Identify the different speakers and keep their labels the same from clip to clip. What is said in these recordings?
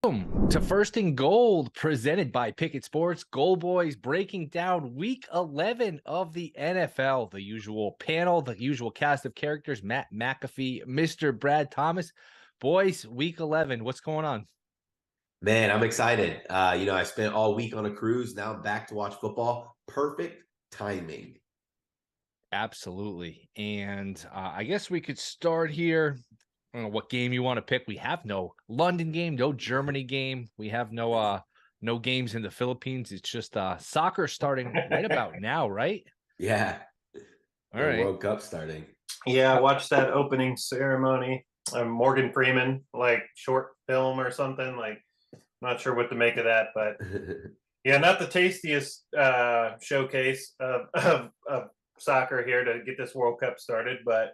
Speaker 1: Welcome to First and Gold, presented by Pickett Sports. Gold Boys breaking down Week 11 of the NFL. The usual panel, the usual cast of characters: Matt McAfee, Mr. BradThomas. Boys, Week 11. What's going on?
Speaker 2: Man, I'm excited. I spent all week on a cruise. Now I'm back to watch football. Perfect timing.
Speaker 1: Absolutely. And I guess we could start here. I don't know what game you want to pick. We have no London game, no Germany game. We have no games in the Philippines. It's just soccer starting right about now, right?
Speaker 2: Yeah,
Speaker 1: All
Speaker 2: the
Speaker 1: right.
Speaker 2: World Cup starting.
Speaker 3: Yeah, I watched that opening ceremony. Morgan Freeman, like short film or something. Like, not sure what to make of that, but yeah, not the tastiest showcase of soccer here to get this World Cup started, but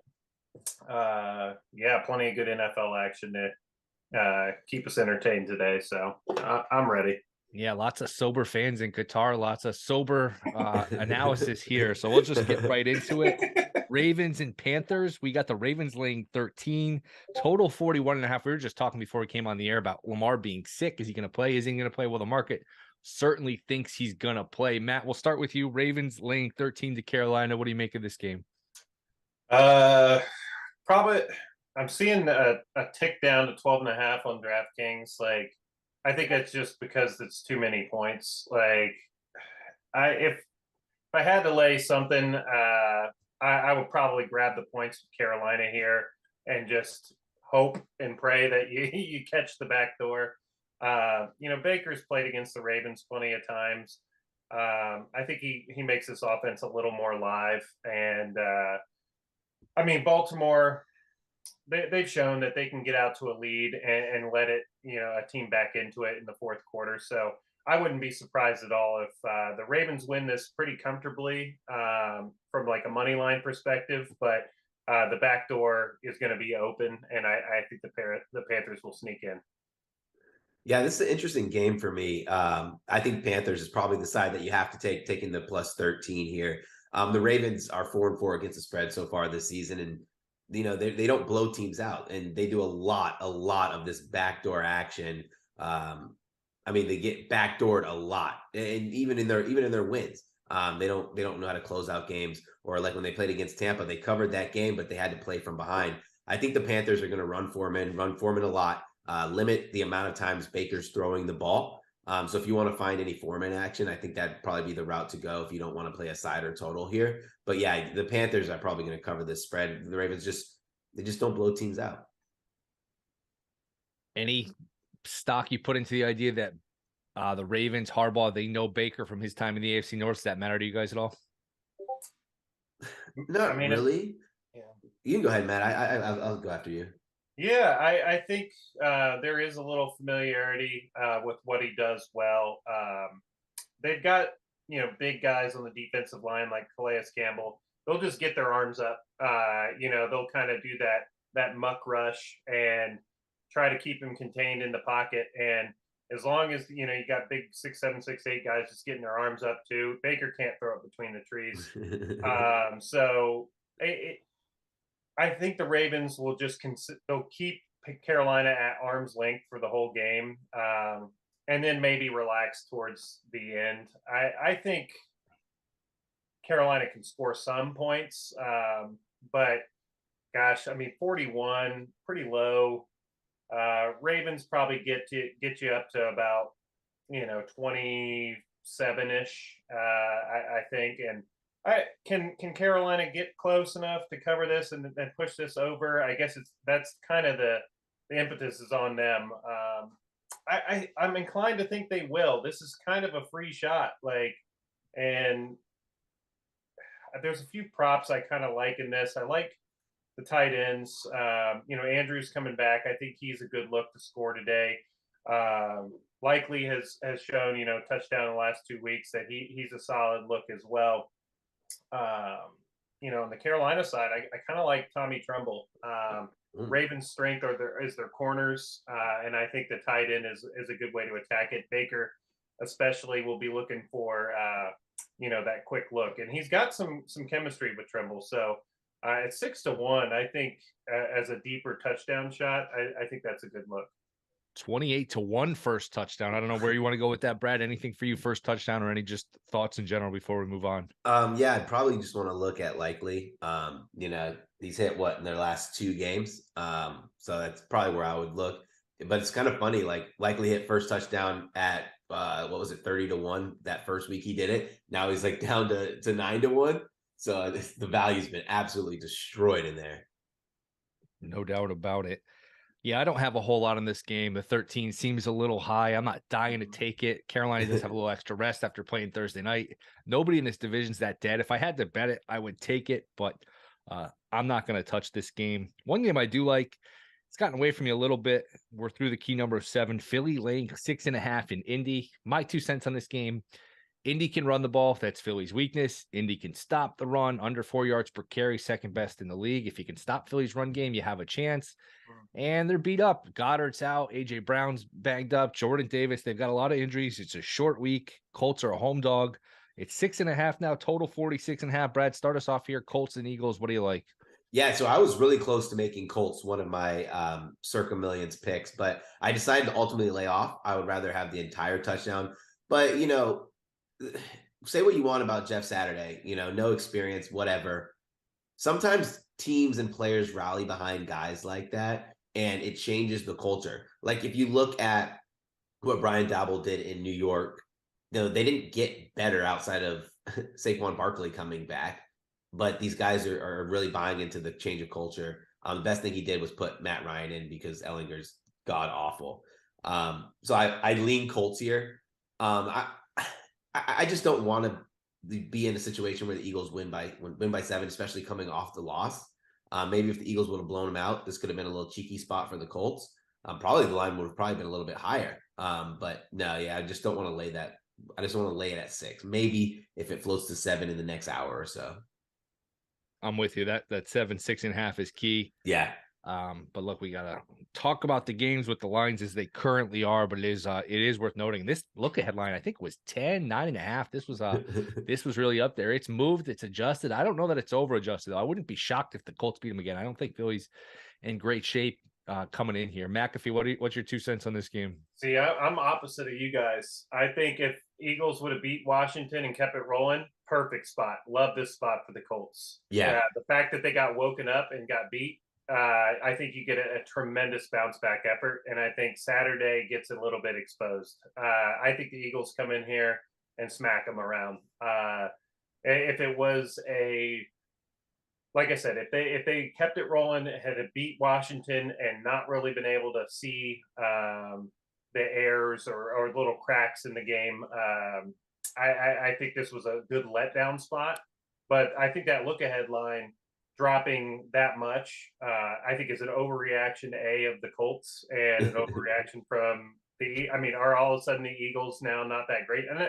Speaker 3: yeah, plenty of good NFL action to keep us entertained today. So I'm ready.
Speaker 1: Yeah, lots of sober fans in Qatar, lots of sober analysis here. So we'll just get right into it. Ravens and Panthers. We got the Ravens laying 13, total 41.5. We were just talking before we came on the air about Lamar being sick. Is he going to play? Is he going to play? Well, the market certainly thinks he's going to play. Matt, we'll start with you. Ravens laying 13 to Carolina. What do you make of this game?
Speaker 3: Probably I'm seeing a tick down to 12.5 on DraftKings. Like, I think that's just because it's too many points. Like, if I had to lay something, I would probably grab the points with Carolina here and just hope and pray that you catch the back door. Baker's played against the Ravens plenty of times. I think he makes this offense a little more live. And Baltimore, they've shown that they can get out to a lead and let it, a team back into it in the fourth quarter. So I wouldn't be surprised at all if the Ravens win this pretty comfortably from like a money line perspective. But the back door is going to be open, and I think the Panthers will sneak in.
Speaker 2: Yeah, this is an interesting game for me. I think Panthers is probably the side that you have to take, taking the plus 13 here. The Ravens are 4-4 against the spread so far this season, and they don't blow teams out, and they do a lot of this backdoor action. They get backdoored a lot, and even in their wins, they don't know how to close out games. Or like when they played against Tampa, they covered that game, but they had to play from behind. I think the Panthers are going to run Foreman a lot. Limit the amount of times Baker's throwing the ball. So if you want to find any Foreman action, I think that'd probably be the route to go if you don't want to play a side or total here. But yeah, the Panthers are probably going to cover this spread. The Ravens they just don't blow teams out.
Speaker 1: Any stock you put into the idea that the Ravens, Harbaugh, they know Baker from his time in the AFC North? Does that matter to you guys at all?
Speaker 2: Not really.
Speaker 3: Yeah.
Speaker 2: You can go ahead, Matt. I'll go after you.
Speaker 3: Yeah, I think there is a little familiarity with what he does well. They've got big guys on the defensive line like Calais Campbell. They'll just get their arms up. They'll kind of do that muck rush and try to keep him contained in the pocket. And as long as you got big 6'7", 6'8" guys just getting their arms up too, Baker can't throw it between the trees. I think the Ravens will they'll keep Carolina at arm's length for the whole game, and then maybe relax towards the end. I think Carolina can score some points, but gosh, 41, pretty low. Ravens probably get you up to about 27-ish, I think, and can Carolina get close enough to cover this and push this over? I guess that's kind of the impetus is on them. I'm inclined to think they will. This is kind of a free shot, and there's a few props I kind of like in this. I like the tight ends. Andrews coming back. I think he's a good look to score today. Likely has shown touchdown in the last 2 weeks that he's a solid look as well. On the Carolina side, I kind of like Tommy Tremble. Ravens' strength is their corners, and I think the tight end is a good way to attack it. Baker, especially, will be looking for that quick look, and he's got some chemistry with Tremble. So at 6-1, I think as a deeper touchdown shot, I think that's a good look.
Speaker 1: 28-1 first touchdown. I don't know where you want to go with that, Brad. Anything for you, first touchdown, or any just thoughts in general before we move on?
Speaker 2: Yeah, I'd probably just want to look at likely. These hit what in their last 2 games. So that's probably where I would look. But it's kind of funny, like likely hit first touchdown at what was it, 30-1 that first week he did it. Now he's like down to 9-1. So the value's been absolutely destroyed in there.
Speaker 1: No doubt about it. Yeah, I don't have a whole lot on this game. The 13 seems a little high. I'm not dying to take it. Carolina does have a little extra rest after playing Thursday night. Nobody in this division's that dead. If I had to bet it, I would take it, but I'm not going to touch this game. One game I do like, it's gotten away from me a little bit. We're through the key number of 7. Philly laying 6.5 in Indy. My 2 cents on this game. Indy can run the ball. That's Philly's weakness. Indy can stop the run under 4 yards per carry, second best in the league. If you can stop Philly's run game, you have a chance. And they're beat up. Goddard's out. A.J. Brown's banged up. Jordan Davis, they've got a lot of injuries. It's a short week. Colts are a home dog. It's 6.5 now, total 46.5. Brad, start us off here. Colts and Eagles. What do you like?
Speaker 2: Yeah, so I was really close to making Colts one of my Circa Millions picks, but I decided to ultimately lay off. I would rather have the entire touchdown. But, say what you want about Jeff Saturday, no experience, whatever. Sometimes teams and players rally behind guys like that, and it changes the culture. Like if you look at what Brian Dabble did in New York, they didn't get better outside of Saquon Barkley coming back, but these guys are really buying into the change of culture. The best thing he did was put Matt Ryan in because Ellinger's god awful. So I lean Colts here. I just don't want to be in a situation where the Eagles win by 7, especially coming off the loss. Maybe if the Eagles would have blown them out, this could have been a little cheeky spot for the Colts. Probably the line would have probably been a little bit higher. But no, yeah, I just don't want to lay that. I just want to lay it at 6. Maybe if it floats to 7 in the next hour or so.
Speaker 1: I'm with you. That 6.5 is key.
Speaker 2: Yeah.
Speaker 1: But look, we gotta talk about the games with the lines as they currently are. But it is worth noting this look ahead line, I think, was 9.5. This was really up there. It's moved, it's adjusted. I don't know that it's over adjusted though. I wouldn't be shocked if the Colts beat them again. I don't think Philly's in great shape coming in here. Matkafee, what's your 2 cents on this game?
Speaker 3: See, I'm opposite of you guys. I think if Eagles would have beat Washington and kept it rolling, perfect spot. Love this spot for the Colts.
Speaker 2: Yeah.
Speaker 3: The fact that they got woken up and got beat, I think you get a tremendous bounce back effort. And I think Saturday gets a little bit exposed. I think the Eagles come in here and smack them around. If it was like I said, if they kept it rolling, had it beat Washington and not really been able to see the errors or little cracks in the game, I think this was a good letdown spot. But I think that look ahead line dropping that much, I think is an overreaction of the Colts and an overreaction from are all of a sudden the Eagles now not that great? And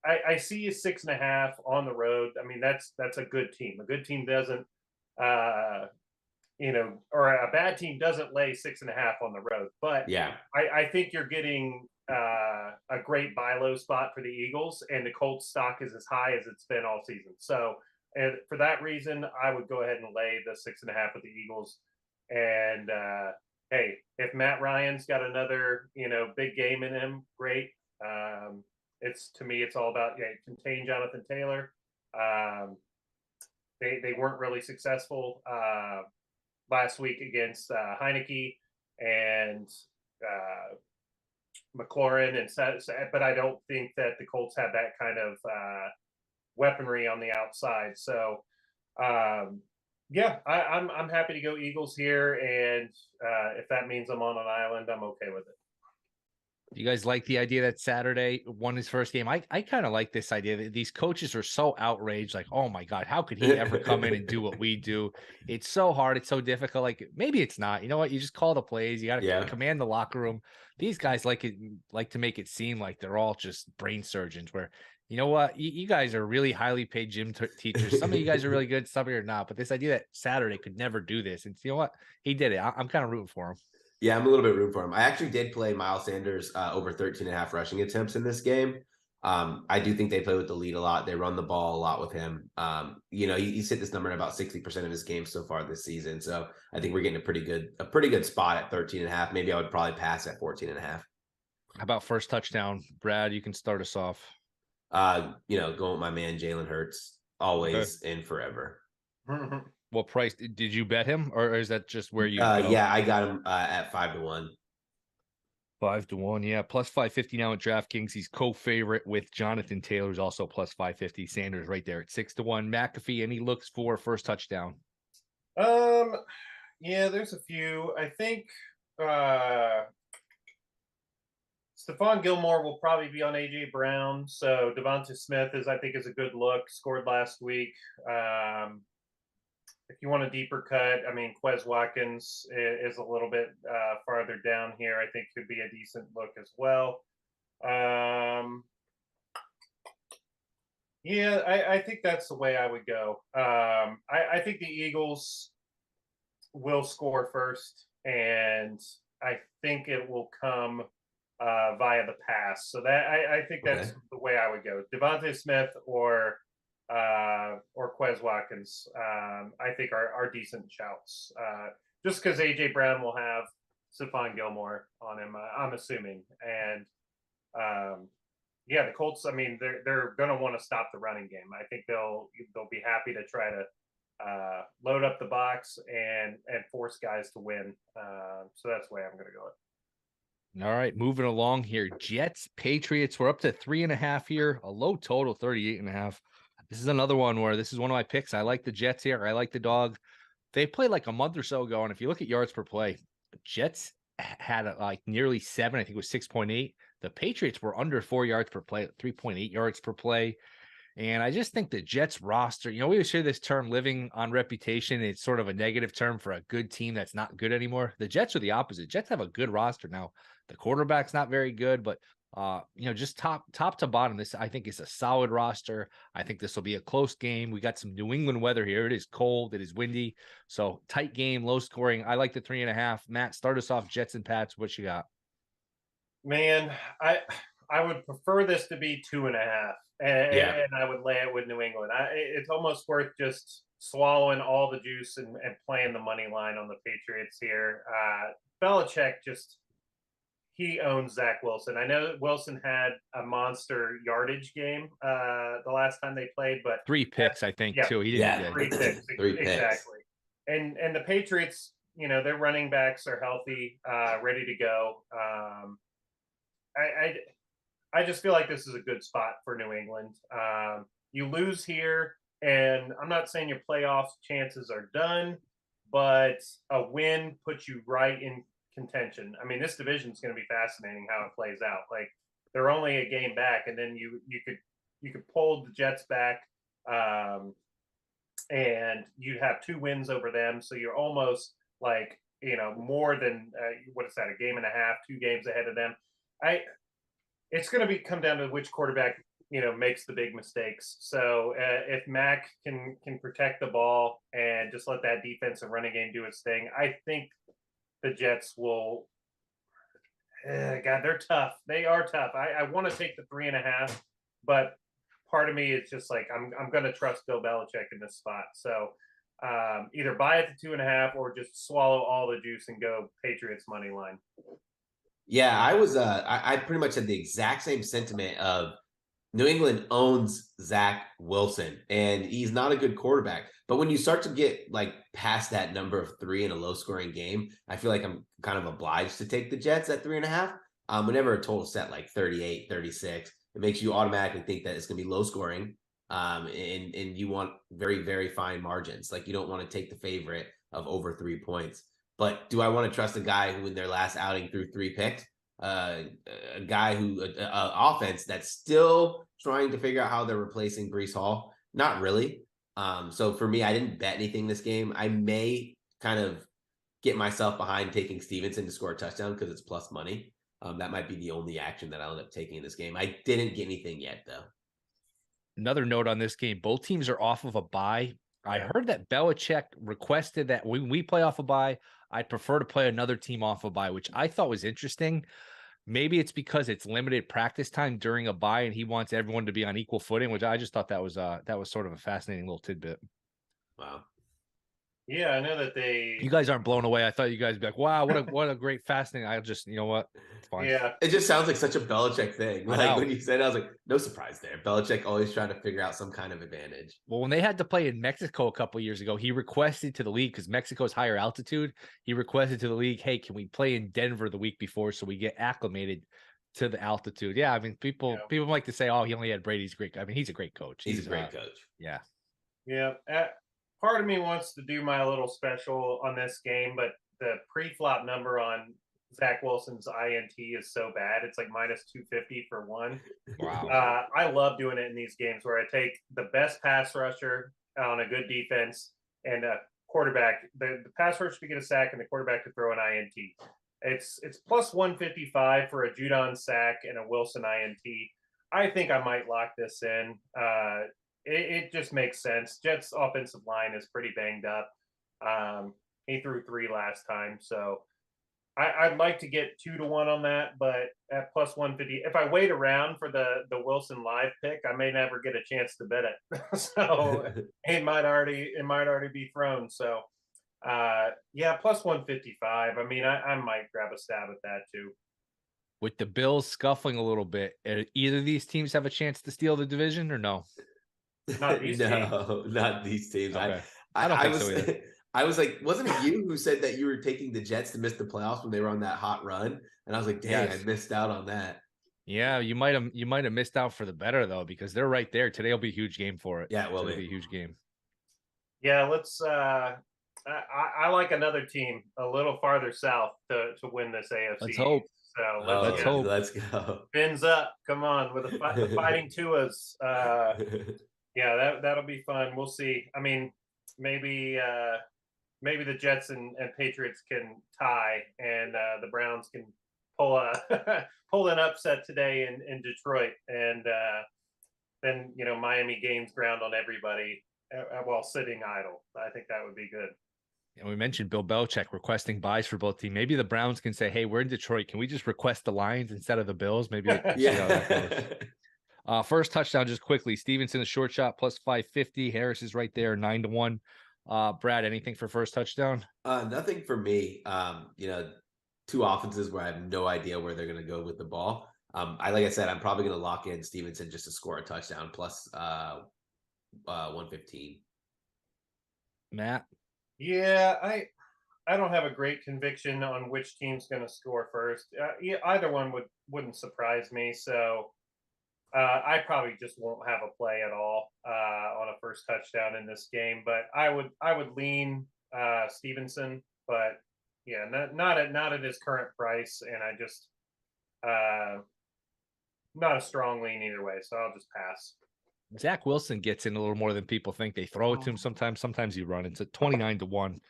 Speaker 3: I see a 6.5 on the road. I mean, that's a good team. A good team doesn't, or a bad team doesn't lay 6.5 on the road. But
Speaker 2: yeah,
Speaker 3: I think you're getting a great buy low spot for the Eagles, and the Colts stock is as high as it's been all season. So, and for that reason, I would go ahead and lay the 6.5 with the Eagles. And hey, if Matt Ryan's got another big game in him, great. To me, it's all about contain Jonathan Taylor. They weren't really successful last week against Heineke and McLaurin, but I don't think that the Colts have that kind of weaponry on the outside. So I'm happy to go Eagles here, and if that means I'm on an island, I'm okay with it.
Speaker 1: You guys like the idea that Saturday won his first game? I kind of like this idea that these coaches are so outraged. Like, oh my God, how could he ever come in and do what we do? It's so hard. It's so difficult. Like, maybe it's not. You know what? You just call the plays. You got to command the locker room. These guys like to make it seem like they're all just brain surgeons. Where, you know what? You guys are really highly paid gym teachers. Some of you guys are really good. Some of you are not. But this idea that Saturday could never do this, and you know what? He did it. I'm kind of rooting for him.
Speaker 2: Yeah, I'm a little bit rooting for him. I actually did play Miles Sanders over 13.5 rushing attempts in this game. I do think they play with the lead a lot. They run the ball a lot with him. He's hit this number in about 60% of his games so far this season. So I think we're getting a pretty good spot at 13.5. Maybe I would probably pass at 14.5.
Speaker 1: How about first touchdown? Brad, you can start us off.
Speaker 2: Going with my man Jalen Hurts, always and forever.
Speaker 1: What price did you bet him, or is that just where you go?
Speaker 2: Yeah, I got him at 5-1.
Speaker 1: 5-1, yeah, plus 550 now at DraftKings. He's co-favorite with Jonathan Taylor, who's also plus 550. Sanders right there at 6-1. McAfee, and he looks for first touchdown.
Speaker 3: Yeah, there's a few. I think Stephon Gilmore will probably be on AJ Brown. So Devonta Smith I think is a good look. Scored last week. If you want a deeper cut, I mean, Quez Watkins is a little bit farther down here. I think could be a decent look as well. Yeah, I think that's the way I would go. I think the Eagles will score first, and I think it will come via the pass. So that I think that's the way I would go. Devonta Smith or Quez Watkins, I think are decent shouts. Just because AJ Brown will have Stephon Gilmore on him, I'm assuming, and the Colts. I mean, they're going to want to stop the running game. I think they'll be happy to try to load up the box and force guys to win. So that's the way I'm going to go.
Speaker 1: All right, moving along here. Jets, Patriots. We're up to 3.5 here. A low total, 38.5. This is another one where this is one of my picks. I like the Jets here. I like the dog. They played like a month or so ago, and if you look at yards per play, Jets had like nearly 7. I think it was 6.8. The Patriots were under 4 yards per play, 3.8 yards per play. And I just think the Jets roster, we always hear this term living on reputation. It's sort of a negative term for a good team that's not good anymore. The Jets are the opposite. Jets have a good roster now. The quarterback's not very good, but just top to bottom, this I think is a solid roster. I think this will be a close game. We got some New England weather here. It is cold. It is windy. So tight game, low scoring. I like the 3.5. Matt, start us off. Jets and Pats. What you got?
Speaker 3: Man, I would prefer this to be 2.5. And I would lay it with New England. It's almost worth just swallowing all the juice and playing the money line on the Patriots here. Belichick he owns Zach Wilson. I know Wilson had a monster yardage game the last time they played, but
Speaker 1: 3 picks, I think, too. He didn't
Speaker 3: 3 picks.
Speaker 2: 3 picks.
Speaker 3: Exactly. And the Patriots, their running backs are healthy, ready to go. I just feel like this is a good spot for New England. You lose here, and I'm not saying your playoff chances are done, but a win puts you right in contention. I mean, this division is going to be fascinating how it plays out. Like they're only a game back, and then you could pull the Jets back, and you'd have 2 wins over them. So you're almost like more than what is that? A game and a half, 2 games ahead of them. It's going to come down to which quarterback makes the big mistakes. So if Mac can protect the ball and just let that defense and running game do its thing, I think the Jets will. God, they're tough. They are tough. I want to take the 3.5, but part of me is just like I'm going to trust Bill Belichick in this spot. So either buy it to 2.5 or just swallow all the juice and go Patriots money line.
Speaker 2: Yeah, I pretty much had the exact same sentiment of New England owns Zach Wilson, and he's not a good quarterback. But when you start to get like past that number of 3 in a low scoring game, I feel like I'm kind of obliged to take the Jets at 3.5. Whenever a total set like 38, 36, it makes you automatically think that it's going to be low scoring. And you want very, very fine margins. Like you don't want to take the favorite of over 3 points. But do I want to trust a guy who in their last outing threw 3 picks? A guy offense that's still trying to figure out how they're replacing Breece Hall? Not really. So for me, I didn't bet anything this game. I may kind of get myself behind taking Stevenson to score a touchdown because it's plus money. That might be the only action that I'll end up taking in this game. I didn't get anything yet, though.
Speaker 1: Another note on this game, both teams are off of a bye. I heard that Belichick requested that when we play off a bye, I'd prefer to play another team off a bye, which I thought was interesting. maybe it's because it's limited practice time during a bye and he wants everyone to be on equal footing, which I just thought that was sort of a fascinating little tidbit.
Speaker 2: Wow.
Speaker 3: Yeah, I know that they.
Speaker 1: You guys aren't blown away. I thought you guys would be like, wow, what a great fascinating. I just, you know what? It's fine.
Speaker 3: Yeah,
Speaker 2: It just sounds like such a Belichick thing.
Speaker 1: I
Speaker 2: Like
Speaker 1: know.
Speaker 2: when you said it, I was like, no surprise there. Belichick always trying to figure out some kind of advantage.
Speaker 1: Well, when they had to play in Mexico a couple years ago, he requested to the league, because Mexico's higher altitude, he requested to the league, hey, can we play in Denver the week before so we get acclimated to the altitude? Yeah, I mean, people like to say, oh, he only had Brady's great. I mean, he's a great coach.
Speaker 2: He's a great coach.
Speaker 1: Yeah.
Speaker 3: yeah. Part of me wants to do my little special on this game, but the pre-flop number on Zach Wilson's INT is so bad. It's like minus 250 for one.
Speaker 1: Wow.
Speaker 3: I love doing it in these games where I take the best pass rusher on a good defense and a quarterback. The pass rusher to get a sack and the quarterback to throw an INT. It's plus 155 for a Judon sack and a Wilson INT. I think I might lock this in. It just makes sense. Jets' offensive line is pretty banged up. He threw 3 last time, so I'd like to get 2-1 on that, but at plus 150, if I wait around for the Wilson live pick, I may never get a chance to bet it. So it might already be thrown. So yeah, plus 155. I mean, I might grab a stab at that too.
Speaker 1: With the Bills scuffling a little bit, either of these teams have a chance to steal the division or no?
Speaker 3: Not these teams.
Speaker 2: No, not these teams.
Speaker 1: Okay. I don't think
Speaker 2: was,
Speaker 1: so either.
Speaker 2: I was like, wasn't it you who said that you were taking the Jets to miss the playoffs when they were on that hot run? And I was like, dang,
Speaker 1: Yes.
Speaker 2: I missed out on that.
Speaker 1: Yeah, you might have missed out for the better though, because they're right there. Today will be a huge game for it.
Speaker 2: Yeah, it will
Speaker 1: be a huge game.
Speaker 3: Yeah, let's I like another team a little farther south to win this AFC.
Speaker 1: Let's hope.
Speaker 3: So
Speaker 1: let's hope.
Speaker 2: Let's go.
Speaker 3: Fins up. Come on with the fighting Tuas. Yeah, that'll be fun. We'll see. I mean, maybe the Jets and Patriots can tie, and the Browns can pull an upset today in Detroit, and then Miami gains ground on everybody while sitting idle. I think that would be good.
Speaker 1: And we mentioned Bill Belichick requesting buys for both teams. Maybe the Browns can say, hey, we're in Detroit. Can we just request the Lions instead of the Bills? Maybe see how that goes. First touchdown, just quickly. Stevenson, a short shot, plus 550. Harris is right there, 9-1. Brad, anything for first touchdown?
Speaker 2: Nothing for me. Two offenses where I have no idea where they're going to go with the ball. Like I said, I'm probably going to lock in Stevenson just to score a touchdown, plus 115.
Speaker 1: Matt?
Speaker 3: Yeah, I don't have a great conviction on which team's going to score first. Either one wouldn't surprise me. So I probably just won't have a play at all on a first touchdown in this game. But I would lean Stevenson, but yeah, not at his current price, and I just not a strong lean either way. So I'll just pass.
Speaker 1: Zach Wilson gets in a little more than people think. They throw it to him sometimes. Sometimes you run. It's at 29-1.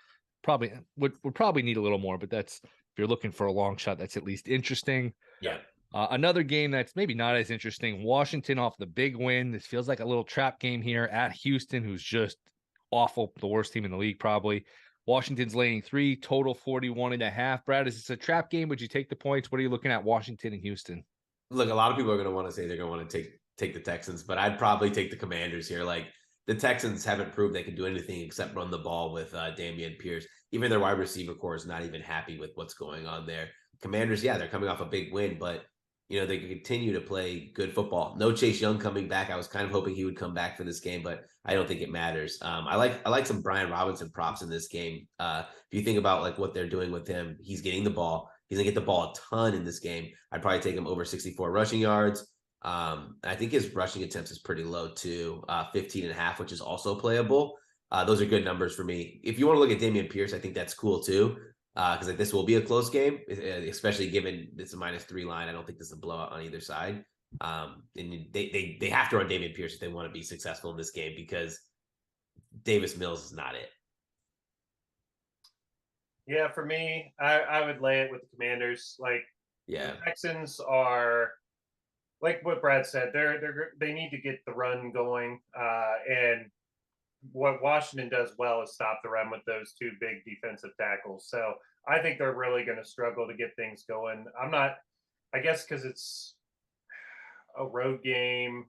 Speaker 1: Probably would probably need a little more, but that's, if you're looking for a long shot, that's at least interesting.
Speaker 2: Yeah.
Speaker 1: Another game that's maybe not as interesting. Washington off the big win. This feels like a little trap game here at Houston, who's just awful. The worst team in the league, probably. Washington's laying 3, total 41.5. Brad, is this a trap game? Would you take the points? What are you looking at, Washington and Houston?
Speaker 2: Look, a lot of people are going to want to say they're going to want to take the Texans, but I'd probably take the Commanders here. Like, the Texans haven't proved they can do anything except run the ball with Dameon Pierce. Even their wide receiver core is not even happy with what's going on there. Commanders, yeah, they're coming off a big win, but they can continue to play good football. No Chase Young coming back. I was kind of hoping he would come back for this game, but I don't think it matters. I like some Brian Robinson props in this game. If you think about like what they're doing with him, he's getting the ball. He's gonna get the ball a ton in this game. I'd probably take him over 64 rushing yards. I think his rushing attempts is pretty low too, 15.5, which is also playable. Those are good numbers for me. If you want to look at Dameon Pierce, I think that's cool too. Because this will be a close game, especially given it's a -3 line. I don't think this is a blowout on either side. And they have to run Dameon Pierce if they want to be successful in this game, because Davis Mills is not it.
Speaker 3: Yeah, for me, I would lay it with the Commanders. Like,
Speaker 2: yeah,
Speaker 3: the Texans are, like what Brad said, they need to get the run going, and what Washington does well is stop the run with those two big defensive tackles. So I think they're really going to struggle to get things going. I'm not I guess because it's a road game,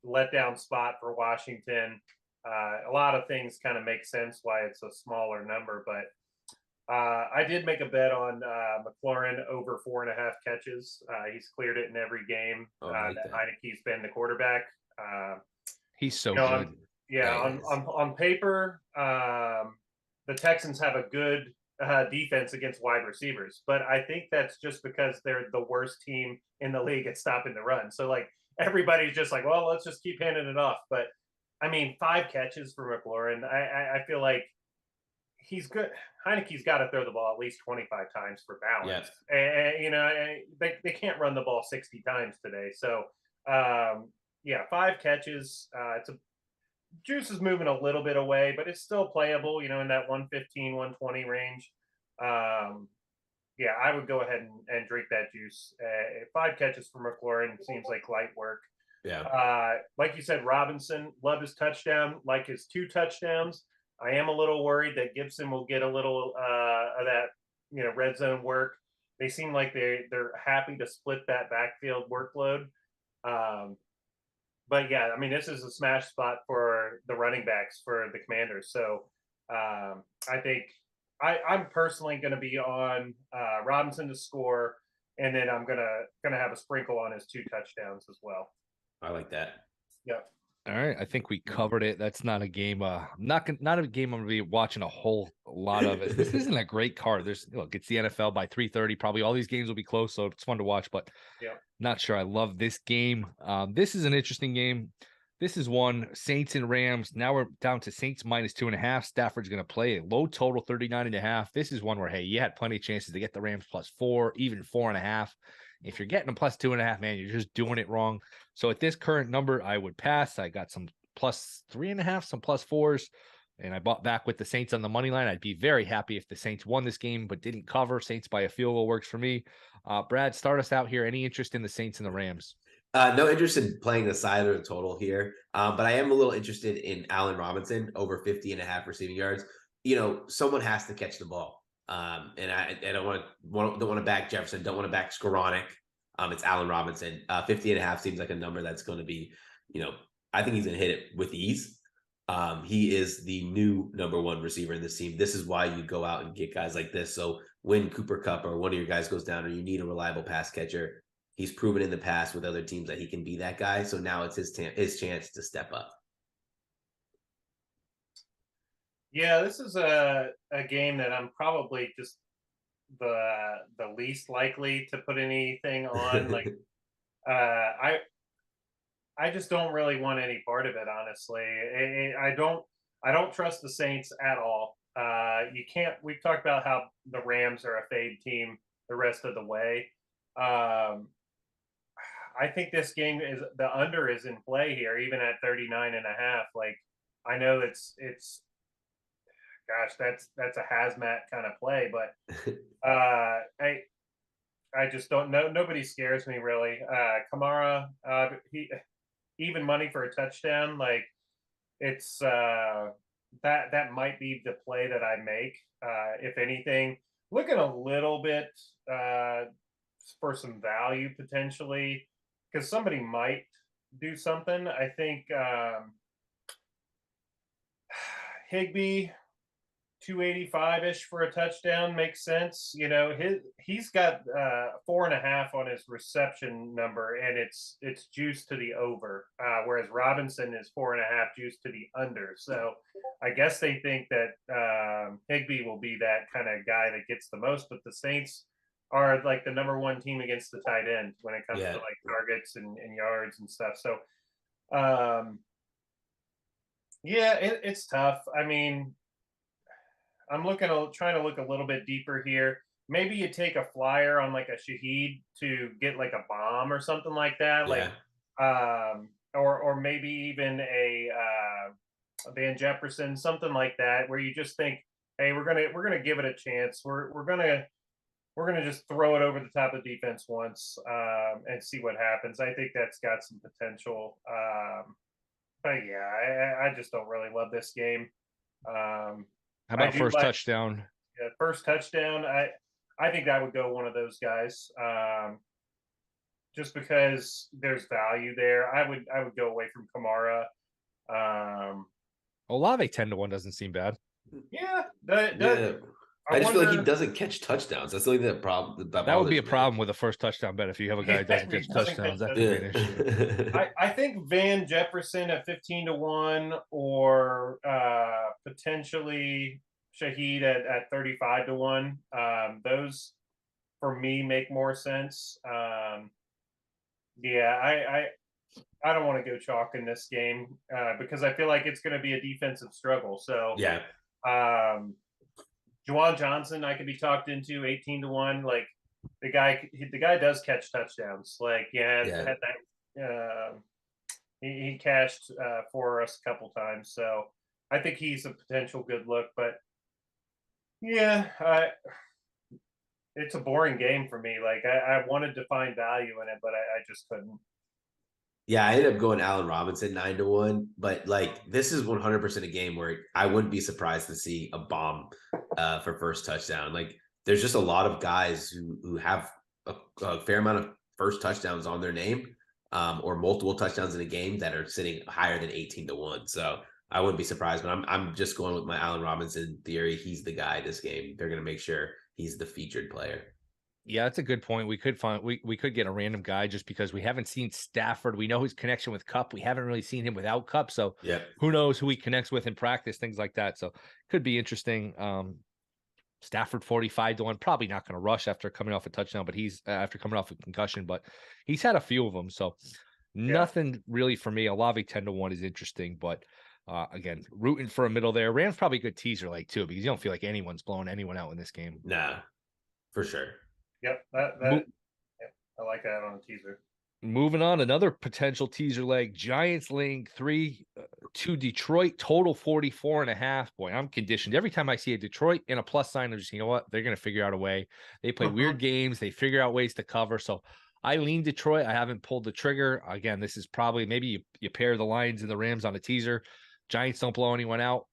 Speaker 3: letdown spot for Washington. A lot of things kind of make sense why it's a smaller number, but I did make a bet on McLaurin over 4.5 catches. He's cleared it in every game that Heineke's been the quarterback.
Speaker 1: He's so good.
Speaker 3: On paper, the Texans have a good defense against wide receivers, but I think that's just because they're the worst team in the league at stopping the run. So like everybody's just like, well, let's just keep handing it off. But I mean, 5 catches for McLaurin. I feel like he's good. Heineke's got to throw the ball at least 25 times for balance. And they can't run the ball 60 times today. So, 5 catches. Juice is moving a little bit away, but it's still playable, in that 115, 120 range. I would go ahead and drink that juice. 5 catches for McLaurin seems like light work.
Speaker 2: Yeah.
Speaker 3: Like you said, Robinson, love his touchdown, like his 2 touchdowns. I am a little worried that Gibson will get a little of that, red zone work. They seem like they're happy to split that backfield workload. But yeah, I mean, this is a smash spot for the running backs for the Commanders. So I think I'm personally going to be on Robinson to score, and then I'm gonna have a sprinkle on his 2 touchdowns as well.
Speaker 2: I like that.
Speaker 3: Yep.
Speaker 1: All right, I think we covered it. That's not a game. Not a game I'm gonna be watching a whole lot of. This isn't a great card. It's the NFL by 3:30. Probably all these games will be close, so it's fun to watch. But not sure I love this game. This is an interesting game. This is one Saints and Rams. Now we're down to Saints minus 2.5. Stafford's gonna play a low total 39.5. This is one where you had plenty of chances to get the Rams +4, even 4.5. If you're getting them +2.5, man, you're just doing it wrong. So at this current number, I would pass. I got some +3.5, some +4s, and I bought back with the Saints on the money line. I'd be very happy if the Saints won this game, but didn't cover. Saints by a field goal works for me. Brad, start us out here. Any interest in the Saints and the Rams?
Speaker 2: No interest in playing the side or the total here, but I am a little interested in Allen Robinson over 50.5 receiving yards. Someone has to catch the ball. And I don't want to back Jefferson, don't want to back Skoranek. It's Allen Robinson. 50.5 seems like a number that's going to be, I think he's going to hit it with ease. He is the new number 1 receiver in this team. This is why you go out and get guys like this. So when Cooper Kupp or one of your guys goes down or you need a reliable pass catcher, he's proven in the past with other teams that he can be that guy. So now it's his chance to step up.
Speaker 3: Yeah, this is a game that I'm probably just the least likely to put anything on. Like, I just don't really want any part of it, honestly. I don't trust the Saints at all. You can't. We've talked about how the Rams are a fade team the rest of the way. I think this game the under is in play here, even at 39.5. Like, I know it's. Gosh, that's a hazmat kind of play, but I just don't know. Nobody scares me really. Kamara, he even money for a touchdown. Like, it's that might be the play that I make. If anything, looking a little bit for some value potentially, because somebody might do something. I think Higbee 285-ish for a touchdown makes sense. He's got 4.5 on his reception number, and it's juiced to the over, whereas Robinson is 4.5 juiced to the under. So I guess they think that Higbee will be that kind of guy that gets the most, but the Saints are like the number 1 team against the tight end when it comes to like targets and yards and stuff. So it's tough. I mean, I'm trying to look a little bit deeper here. Maybe you take a flyer on like a Shaheed to get like a bomb or something like that.
Speaker 2: Yeah.
Speaker 3: Like, or maybe even a Van Jefferson, something like that, where you just think, hey, we're gonna give it a chance. We're gonna just throw it over the top of the defense once and see what happens. I think that's got some potential. But yeah, I just don't really love this game.
Speaker 1: How about first touchdown?
Speaker 3: Yeah, first touchdown. I think that would go one of those guys. Just because there's value there. I would go away from Kamara.
Speaker 1: Olave 10-1 doesn't seem bad.
Speaker 3: Yeah,
Speaker 2: Yeah.
Speaker 3: I
Speaker 2: I just feel like he
Speaker 3: wonder-
Speaker 2: doesn't catch touchdowns. That's the only problem.
Speaker 1: That would be a problem with a first touchdown bet. If you have a guy who doesn't
Speaker 3: he
Speaker 1: catch
Speaker 3: doesn't
Speaker 1: touchdowns,
Speaker 3: catch
Speaker 1: that could be an issue.
Speaker 3: I think Van Jefferson at 15-1 or potentially Shaheed at 35-1. Those for me make more sense. Yeah, I don't want to go chalk in this game because I feel like it's going to be a defensive struggle. So
Speaker 2: Yeah.
Speaker 3: Juwan Johnson, I could be talked into 18-1. Like the guy does catch touchdowns. Like had that. He cashed for us a couple times, so I think he's a potential good look. But yeah, it's a boring game for me. Like I wanted to find value in it, but I just couldn't.
Speaker 2: Yeah, I ended up going Allen Robinson 9-1, but like this is 100% a game where I wouldn't be surprised to see a bomb for first touchdown. Like there's just a lot of guys who have a fair amount of first touchdowns on their name, or multiple touchdowns in a game that are sitting higher than 18-1. So I wouldn't be surprised, but I'm just going with my Allen Robinson theory. He's the guy this game. They're going to make sure he's the featured player.
Speaker 1: Yeah, that's a good point. We could get a random guy just because we haven't seen Stafford. We know his connection with Cup. We haven't really seen him without Cup. So who knows who he connects with in practice, things like that. So could be interesting. Stafford 45-1, probably not going to rush after coming off a touchdown, but he's after coming off a concussion, but he's had a few of them. So nothing really for me. Olave 10-1 is interesting, but again, rooting for a middle there. Rams probably a good teaser leg too, because you don't feel like anyone's blowing anyone out in this game.
Speaker 2: Nah, for sure.
Speaker 3: Yep, I like that on a teaser.
Speaker 1: Moving on, another potential teaser leg. Giants laying 3 to Detroit, total 44.5. Boy, I'm conditioned. Every time I see a Detroit and a plus sign, I'm just, you know what? They're going to figure out a way. They play weird games. They figure out ways to cover. So I lean Detroit. I haven't pulled the trigger. Again, this is probably maybe you pair the Lions and the Rams on a teaser. Giants don't blow anyone out.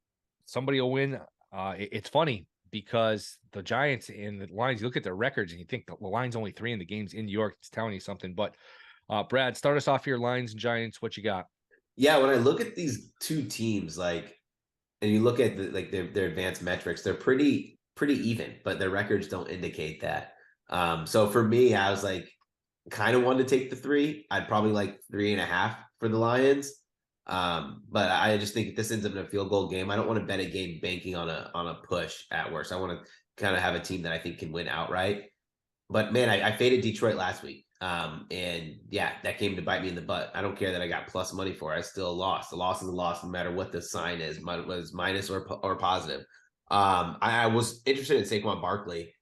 Speaker 1: Somebody will win. It's funny because the Giants and the Lions, you look at their records and you think the line's only 3 in the games in New York. It's telling you something. But Brad, start us off here, Lions and Giants. What you got?
Speaker 2: Yeah, when I look at these two teams, like, and you look at their advanced metrics, they're pretty even, but their records don't indicate that. So for me, I was like, kind of wanted to take the 3. I'd probably like 3.5 for the Lions. But I just think this ends up in a field goal game. I don't want to bet a game banking on a push at worst. I want to kind of have a team that I think can win outright. But man, I faded Detroit last week. And yeah, that came to bite me in the butt. I don't care that I got plus money for it. I still lost. A loss is a loss, no matter what the sign is, was minus or positive. I was interested in Saquon Barkley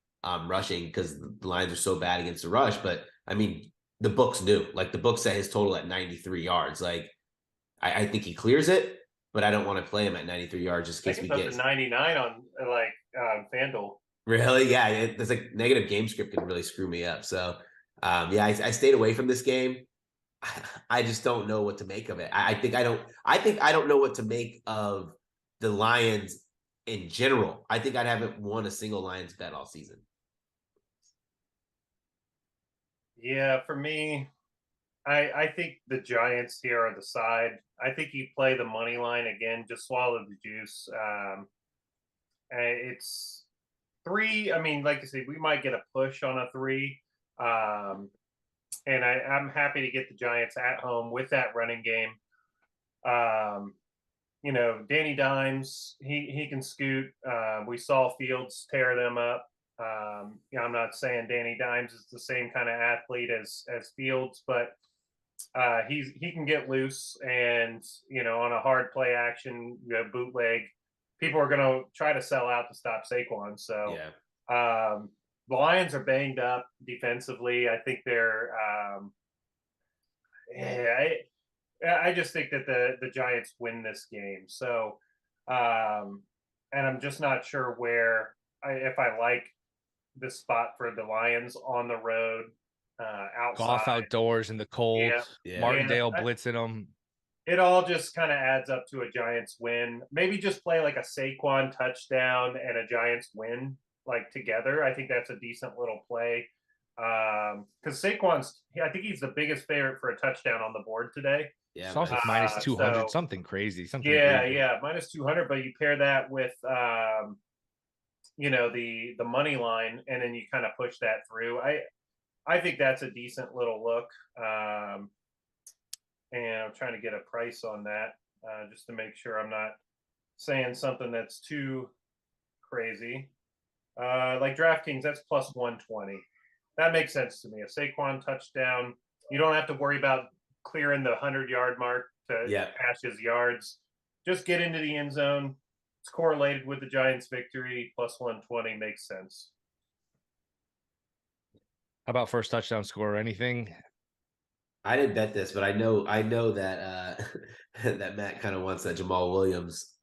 Speaker 2: rushing because the Lions are so bad against the rush. But I mean, the books knew. Like the book set his total at 93 yards. Like I think he clears it, but I don't want to play him at 93 yards just in case we get
Speaker 3: 99 on FanDuel.
Speaker 2: Really? Yeah, there's a negative game script can really screw me up. So yeah, I stayed away from this game. I just don't know what to make of it. I think I don't know what to make of the Lions in general. I think I haven't won a single Lions bet all season.
Speaker 3: Yeah, for me, I think the Giants here are the side. I think you play the money line again, just swallow the juice. It's 3. I mean, like I said, we might get a push on a 3. And I'm happy to get the Giants at home with that running game. Danny Dimes, he can scoot. We saw Fields tear them up. I'm not saying Danny Dimes is the same kind of athlete as Fields, but he can get loose and on a hard play action, bootleg. People are going to try to sell out to stop Saquon. So the Lions are banged up defensively. I think they're I just think that the Giants win this game. So and I'm just not sure if I like the spot for the Lions on the road, outside.
Speaker 1: Golf outdoors in the cold.
Speaker 2: Yeah.
Speaker 1: Martindale blitzing them.
Speaker 3: It all just kind of adds up to a Giants win. Maybe just play like a Saquon touchdown and a Giants win. like together. I think that's a decent little play. Because Saquon's, I think he's the biggest favorite for a touchdown on the board today.
Speaker 2: Yeah,
Speaker 1: Sounds like minus 200,
Speaker 3: So
Speaker 1: something crazy, something
Speaker 3: yeah,
Speaker 1: crazy.
Speaker 3: yeah, minus 200. But you pair that with you know, the money line, and then you kind of push that through. I think that's a decent little look. And I'm trying to get a price on that just to make sure I'm not saying something that's too crazy. Like DraftKings, that's plus 120. That makes sense to me. A Saquon touchdown, you don't have to worry about clearing the 100-yard mark to cash his yards. Just get into the end zone. It's correlated with the Giants' victory. Plus 120 makes sense.
Speaker 1: How about first touchdown score or anything?
Speaker 2: I didn't bet this, but I know that that Matt kind of wants that Jamal Williams.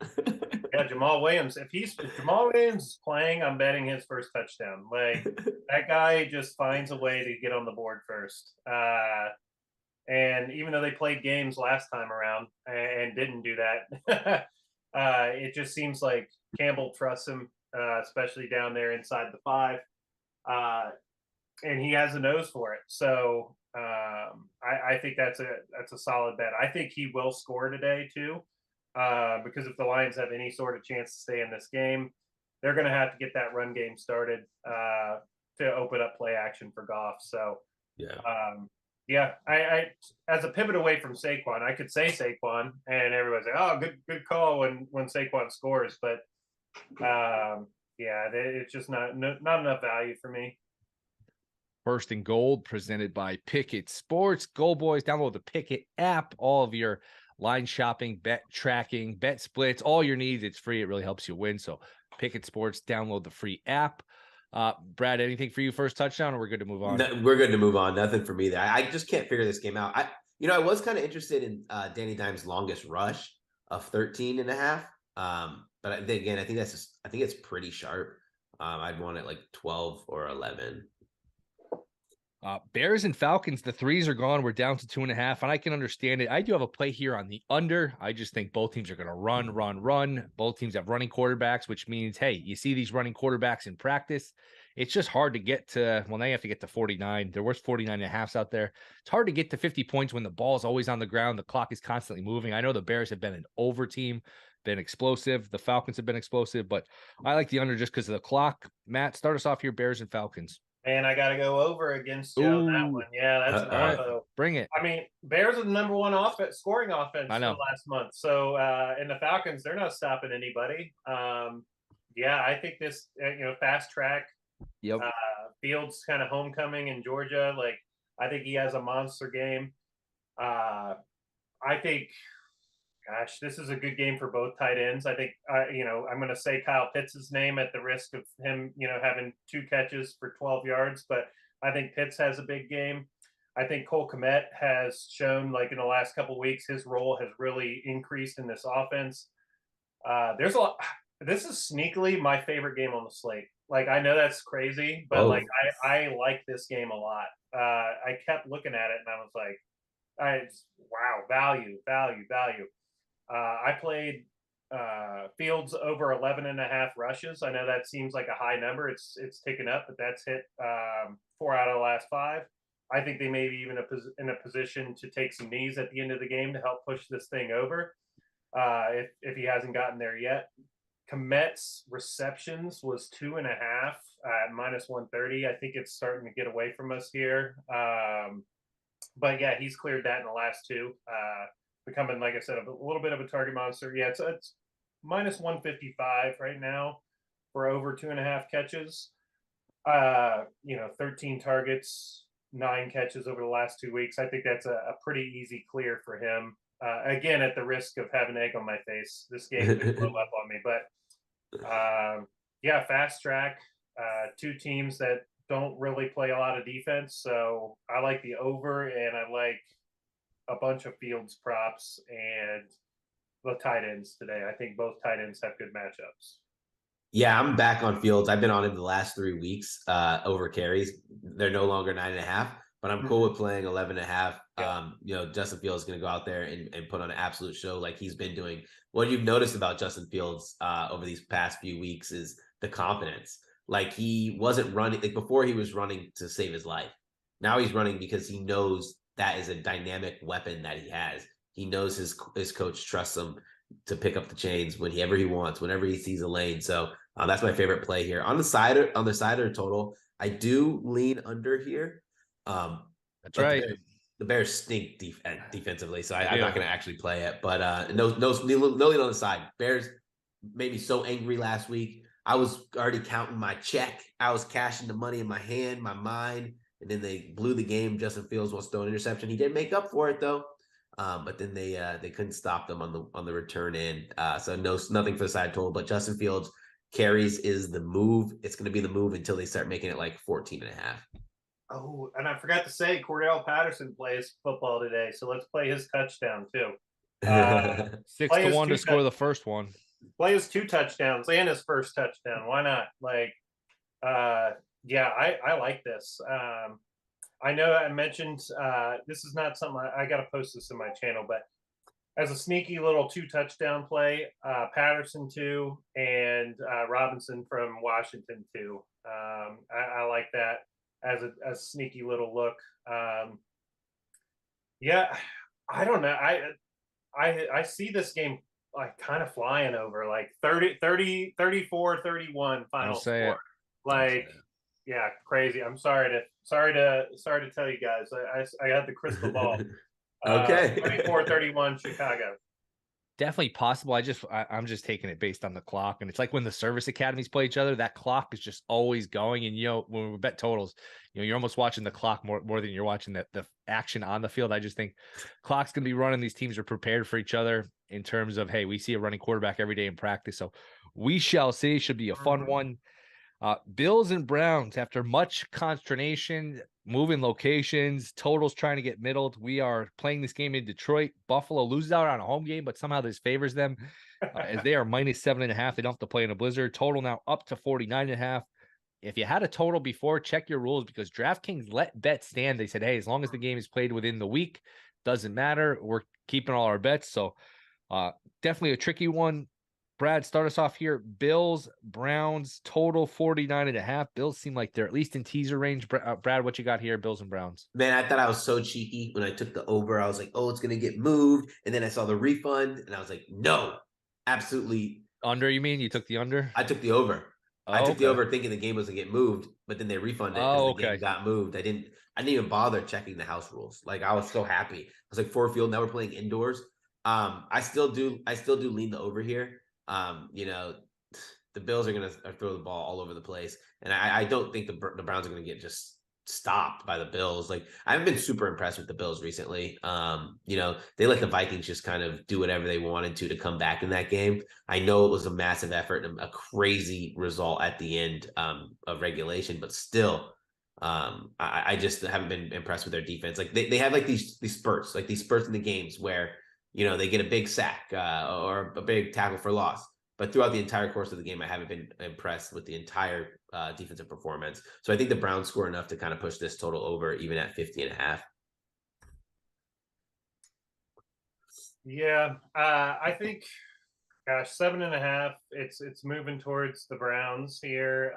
Speaker 3: Yeah, Jamal Williams. If Jamal Williams is playing, I'm betting his first touchdown. Like that guy just finds a way to get on the board first. And even though they played games last time around and didn't do that, it just seems like Campbell trusts him, especially down there inside the 5. And he has a nose for it. So I think that's a solid bet. I think he will score today too, because if the Lions have any sort of chance to stay in this game, they're going to have to get that run game started to open up play action for Goff. So yeah, I as a pivot away from Saquon, I could say Saquon, and everybody's like, "Oh, good call when Saquon scores," but yeah, it's just not enough value for me.
Speaker 1: First and Gold, presented by Pickett Sports. Goal Boys, download the Pickett app. All of your line shopping, bet tracking, bet splits, all your needs. It's free. It really helps you win. So Pickett Sports, download the free app. Brad, anything for you first touchdown, or we're good to move on?
Speaker 2: No, we're good to move on. Nothing for me there. I just can't figure this game out. I was kind of interested in Danny Dimes' longest rush of 13.5. But I think it's pretty sharp. I'd want it like 12 or 11.
Speaker 1: Bears and Falcons, the 3s are gone. We're down to 2.5, and I can understand it. I do have a play here on the under. I just think both teams are going to run. Both teams have running quarterbacks, which means, hey, you see these running quarterbacks in practice. It's just hard to get to, well, now you have to get to 49. There was 49.5 out there. It's hard to get to 50 points when the ball is always on the ground. The clock is constantly moving. I know the Bears have been an over team, been explosive. The Falcons have been explosive, but I like the under just because of the clock. Matt, start us off here, Bears and Falcons.
Speaker 3: And I got to go over against you on that one. Yeah, that's
Speaker 1: right. Bring it.
Speaker 3: I mean, Bears are the number one scoring offense for the last month. So, and the Falcons, they're not stopping anybody. Yeah, I think this, fast track.
Speaker 1: Yep.
Speaker 3: Fields kind of homecoming in Georgia. Like, I think he has a monster game. I think, gosh, this is a good game for both tight ends. I think, I'm going to say Kyle Pitts' name at the risk of him, having 2 catches for 12 yards. But I think Pitts has a big game. I think Cole Kmet has shown, like in the last couple of weeks, his role has really increased in this offense. There's a lot. This is sneakily my favorite game on the slate. Like, I know that's crazy, but like I like this game a lot. I kept looking at it and I was like, wow, value. I played Fields over 11.5 rushes. I know that seems like a high number. It's ticking up, but that's hit 4 out of the last 5. I think they may be even in a position to take some knees at the end of the game to help push this thing over if he hasn't gotten there yet. Kmet's receptions was 2.5 at minus 130. I think it's starting to get away from us here. But yeah, he's cleared that in the last 2. Becoming, like I said, a little bit of a target monster. Yeah, it's minus 155 right now for over 2.5 catches. 13 targets, 9 catches over the last 2 weeks. I think that's a pretty easy clear for him. Again, at the risk of having egg on my face, this game could blow up on me. But yeah, fast track. 2 teams that don't really play a lot of defense. So I like the over, and I like a bunch of Fields props and the tight ends today. I think both tight ends have good matchups.
Speaker 2: Yeah, I'm back on Fields. I've been on him the last 3 weeks over carries. They're no longer 9.5, but I'm cool with playing 11.5. Yeah. Justin Fields is going to go out there and put on an absolute show like he's been doing. What you've noticed about Justin Fields over these past few weeks is the confidence. Like he wasn't running like before he was running to save his life. Now he's running because he knows that is a dynamic weapon that he has. He knows his coach trusts him to pick up the chains whenever he wants, whenever he sees a lane. So that's my favorite play here. On the side of the total, I do lean under here.
Speaker 1: That's
Speaker 2: but
Speaker 1: right.
Speaker 2: The Bears stink defensively, so I'm
Speaker 1: Yeah.
Speaker 2: not going to actually play it. But no lean on the side. Bears made me so angry last week. I was already counting my check. I was cashing the money in my hand, my mind, and then they blew the game. Justin Fields was throwing an interception. He did make up for it though, but then they couldn't stop them on the return in. So nothing for the side total. But Justin Fields carries is the move. It's going to be the move until they start making it like 14.5.
Speaker 3: Oh, and I forgot to say, Cordell Patterson plays football today, so let's play his touchdown too.
Speaker 1: 6-1 to score the first one.
Speaker 3: Play his 2 touchdowns and his first touchdown. Why not? Like, yeah, I like this. I know I mentioned this is not something I got to post this in my channel, but as a sneaky little 2 touchdown play, Patterson 2 and Robinson from Washington 2. I like that as a sneaky little look. Yeah, I don't know. I see this game like kind of flying over like 30, 34, 31 final score. Like, yeah, crazy. I'm sorry to tell you guys. I had the crystal ball.
Speaker 2: Okay.
Speaker 3: 34-31 Chicago.
Speaker 1: Definitely possible. I'm just taking it based on the clock. And it's like when the service academies play each other, that clock is just always going. And, when we bet totals, you're almost watching the clock more than you're watching the action on the field. I just think clock's going to be running. These teams are prepared for each other in terms of, hey, we see a running quarterback every day in practice. So we shall see. Should be a fun one. Bills and Browns, after much consternation, moving locations, totals trying to get middled. We are playing this game in Detroit. Buffalo loses out on a home game, but somehow this favors them as they are -7.5. They don't have to play in a blizzard. Total now up to 49.5. If you had a total before, check your rules because DraftKings let bets stand. They said, hey, as long as the game is played within the week, doesn't matter. We're keeping all our bets. So definitely a tricky one. Brad, start us off here. Bills, Browns, total 49.5. Bills seem like they're at least in teaser range. Brad, what you got here, Bills and Browns?
Speaker 2: Man, I thought I was so cheeky when I took the over. I was like, oh, it's going to get moved. And then I saw the refund and I was like, no, absolutely.
Speaker 1: Under, you mean? You took the under?
Speaker 2: I took the over.
Speaker 1: Oh,
Speaker 2: I took the over thinking the game was going to get moved, but then they refunded it because the game got moved. I didn't even bother checking the house rules. Like I was so happy. I was like, Ford Field, now we're playing indoors. I still do lean the over here. The Bills are going to throw the ball all over the place. And I don't think the Browns are going to get just stopped by the Bills. Like I haven't been super impressed with the Bills recently. They let the Vikings just kind of do whatever they wanted to come back in that game. I know it was a massive effort and a crazy result at the end of regulation, but still, I just haven't been impressed with their defense. Like they have like these spurts in the games where they get a big sack or a big tackle for loss. But throughout the entire course of the game, I haven't been impressed with the entire defensive performance. So I think the Browns score enough to kind of push this total over even at 50.5.
Speaker 3: Yeah, I think, gosh, 7.5. It's moving towards the Browns here.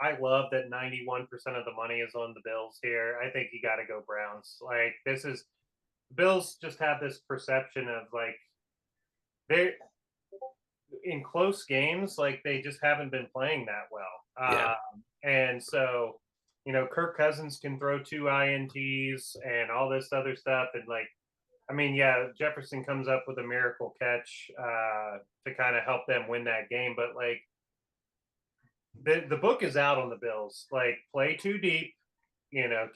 Speaker 3: I love that 91% of the money is on the Bills here. I think you got to go Browns. Like Bills just have this perception of like they in close games, like they just haven't been playing that well. And so, Kirk Cousins can throw 2 INTs and all this other stuff. And like, I mean, yeah, Jefferson comes up with a miracle catch to kind of help them win that game. But like the book is out on the Bills. Like play too deep,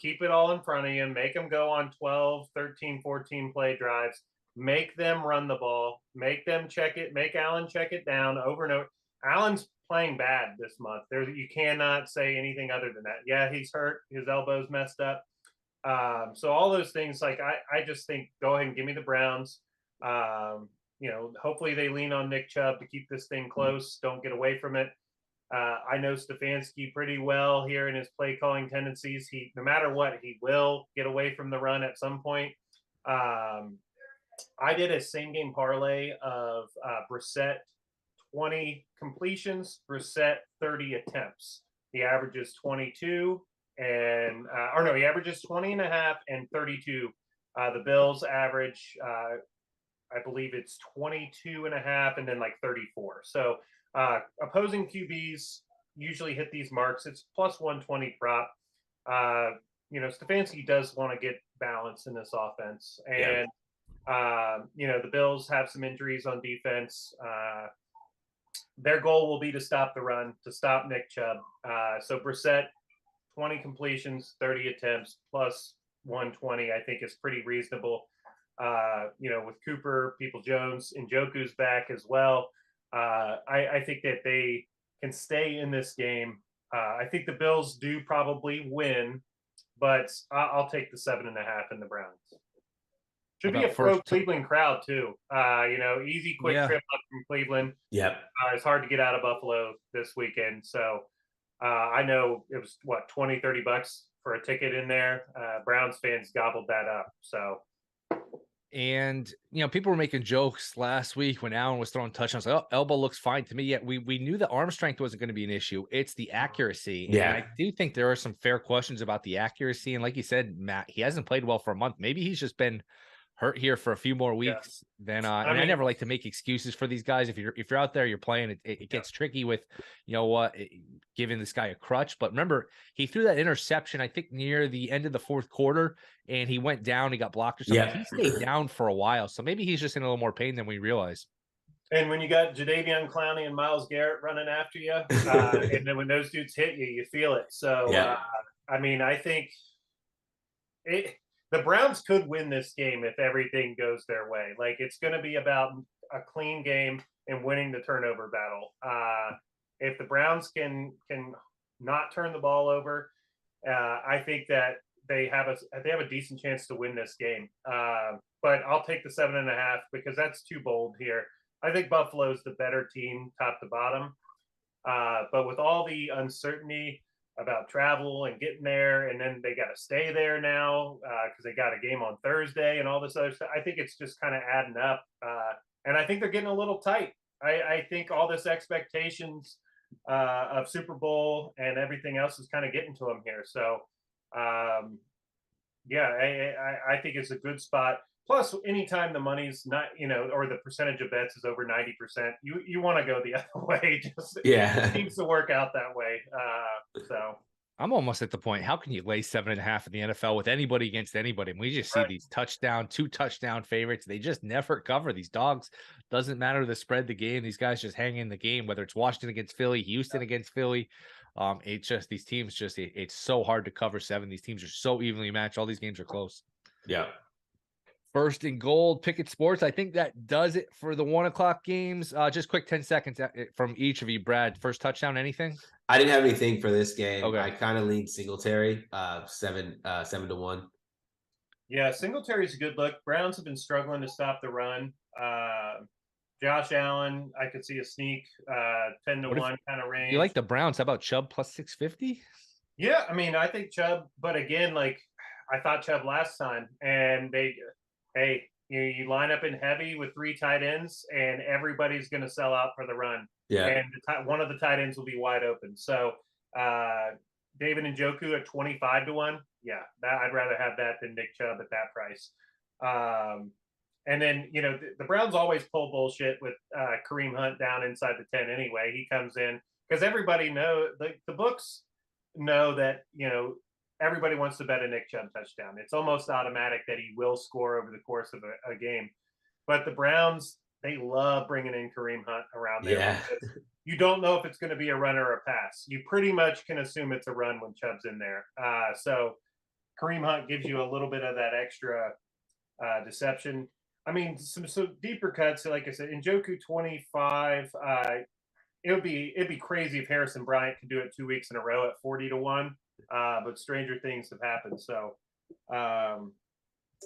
Speaker 3: keep it all in front of you, make them go on 12, 13, 14 play drives. Make them run the ball. Make them check it. Make Allen check it down over and over. Allen's playing bad this month. You cannot say anything other than that. Yeah, he's hurt. His elbow's messed up. So all those things, like I just think go ahead and give me the Browns. Hopefully they lean on Nick Chubb to keep this thing close. Don't get away from it. I know Stefanski pretty well here in his play calling tendencies. No matter what, he will get away from the run at some point. I did a same game parlay of Brissett 20 completions, Brissett 30 attempts. He averages 22 and or no, he averages 20 and a half and 32. The Bills average, I believe it's 22 and a half and then like 34. So opposing QBs usually hit these marks. It's plus 120 prop. Stefanski does want to get balance in this offense. And, the Bills have some injuries on defense. Their goal will be to stop the run, to stop Nick Chubb. So Brissett, 20 completions, 30 attempts, plus 120, I think is pretty reasonable. With Cooper, People-Jones, and Njoku's back as well. I think that they can stay in this game. I think the Bills do probably win, but I'll take the 7.5 in the Browns. Should be a pro Cleveland crowd too. Easy, quick trip up from Cleveland.
Speaker 2: Yep.
Speaker 3: It's hard to get out of Buffalo this weekend. So I know it was $20-30 for a ticket in there. Browns fans gobbled that up. So.
Speaker 1: And, people were making jokes last week when Allen was throwing touchdowns. Like, elbow looks fine to me. Yet we knew the arm strength wasn't going to be an issue. It's the accuracy.
Speaker 2: Yeah.
Speaker 1: And I do think there are some fair questions about the accuracy. And like you said, Matt, he hasn't played well for a month. Maybe he's just been hurt here for a few more weeks than I never like to make excuses for these guys. If you're out there, you're playing, it gets tricky with, giving this guy a crutch. But remember, he threw that interception, I think, near the end of the fourth quarter, and he went down, he got blocked or something.
Speaker 2: Yeah.
Speaker 1: He stayed down for a while. So maybe he's just in a little more pain than we realize.
Speaker 3: And when you got Jadeveon Clowney and Myles Garrett running after you, and then when those dudes hit you, you feel it. So, I think the Browns could win this game if everything goes their way. Like, it's going to be about a clean game and winning the turnover battle. If the Browns can not turn the ball over, I think that they have a decent chance to win this game. But I'll take the 7.5 because that's too bold here. I think Buffalo's the better team, top to bottom. But with all the uncertainty about travel and getting there, and then they got to stay there now because they got a game on Thursday and all this other stuff, I think it's just kind of adding up. And I think they're getting a little tight. I think all this expectations of Super Bowl and everything else is kind of getting to them here. So, I think it's a good spot. Plus, anytime the money's not, or the percentage of bets is over 90%, you want to go the other way. It seems to work out that way. So
Speaker 1: I'm almost at the point. How can you lay 7.5 in the NFL with anybody against anybody? And we just see these 2 touchdown favorites. They just never cover. These dogs. Doesn't matter the spread, the game. These guys just hang in the game. Whether it's Washington against Philly, Houston against Philly, it's just these teams. It's so hard to cover 7. These teams are so evenly matched. All these games are close.
Speaker 2: Yeah.
Speaker 1: First and Gold, Pickett Sports. I think that does it for the 1:00 games. Just quick 10 seconds from each of you. Brad, first touchdown, anything?
Speaker 2: I didn't have anything for this game.
Speaker 1: Okay.
Speaker 2: I kind of leaned Singletary, 7-1.
Speaker 3: Yeah, Singletary's a good look. Browns have been struggling to stop the run. Josh Allen, I could see a sneak 10-1 kind of range.
Speaker 1: You like the Browns? How about Chubb plus 650?
Speaker 3: Yeah, I think Chubb, but again, like I thought Chubb last time, and you line up in heavy with 3 tight ends, and everybody's going to sell out for the run.
Speaker 2: Yeah,
Speaker 3: and one of the tight ends will be wide open. So David Njoku at 25-1. Yeah, I'd rather have that than Nick Chubb at that price. And then the Browns always pull bullshit with Kareem Hunt down inside the 10 anyway. He comes in because everybody the books know that everybody wants to bet a Nick Chubb touchdown. It's almost automatic that he will score over the course of a game. But the Browns, they love bringing in Kareem Hunt around there.
Speaker 2: Yeah.
Speaker 3: You don't know if it's going to be a run or a pass. You pretty much can assume it's a run when Chubb's in there. So Kareem Hunt gives you a little bit of that extra deception. Some deeper cuts, like I said, Njoku 25. It'd be crazy if Harrison Bryant could do it 2 weeks in a row at 40-1. But stranger things have happened. So, and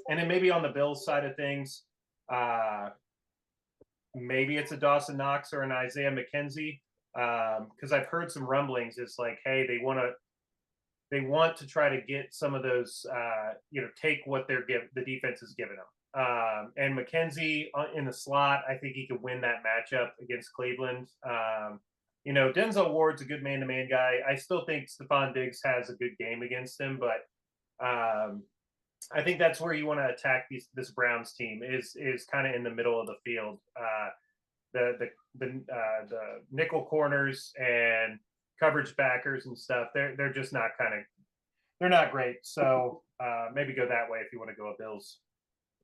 Speaker 3: then maybe on the Bills side of things, maybe it's a Dawson Knox or an Isaiah McKenzie. Because I've heard some rumblings. It's like, hey, they want to try to get some of those, take what the defense is giving them. And McKenzie in the slot, I think he could win that matchup against Cleveland. Denzel Ward's a good man-to-man guy. I still think Stephon Diggs has a good game against him, but I think that's where you want to attack this Browns team is kind of in the middle of the field. The nickel corners and coverage backers and stuff. They're just not they're not great. So maybe go that way if you want to go with Bills.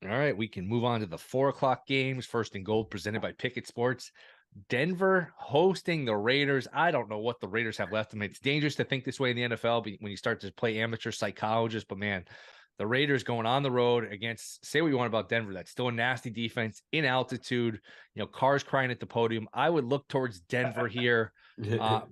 Speaker 1: All right, we can move on to the 4:00 games. First and Gold, presented by Pickett Sports. Denver hosting the Raiders. I don't know what the Raiders have left. I mean, it's dangerous to think this way in the NFL when you start to play amateur psychologist. But man, the Raiders going on the road against, say what you want about Denver, that's still a nasty defense in altitude. Cars crying at the podium. I would look towards Denver here.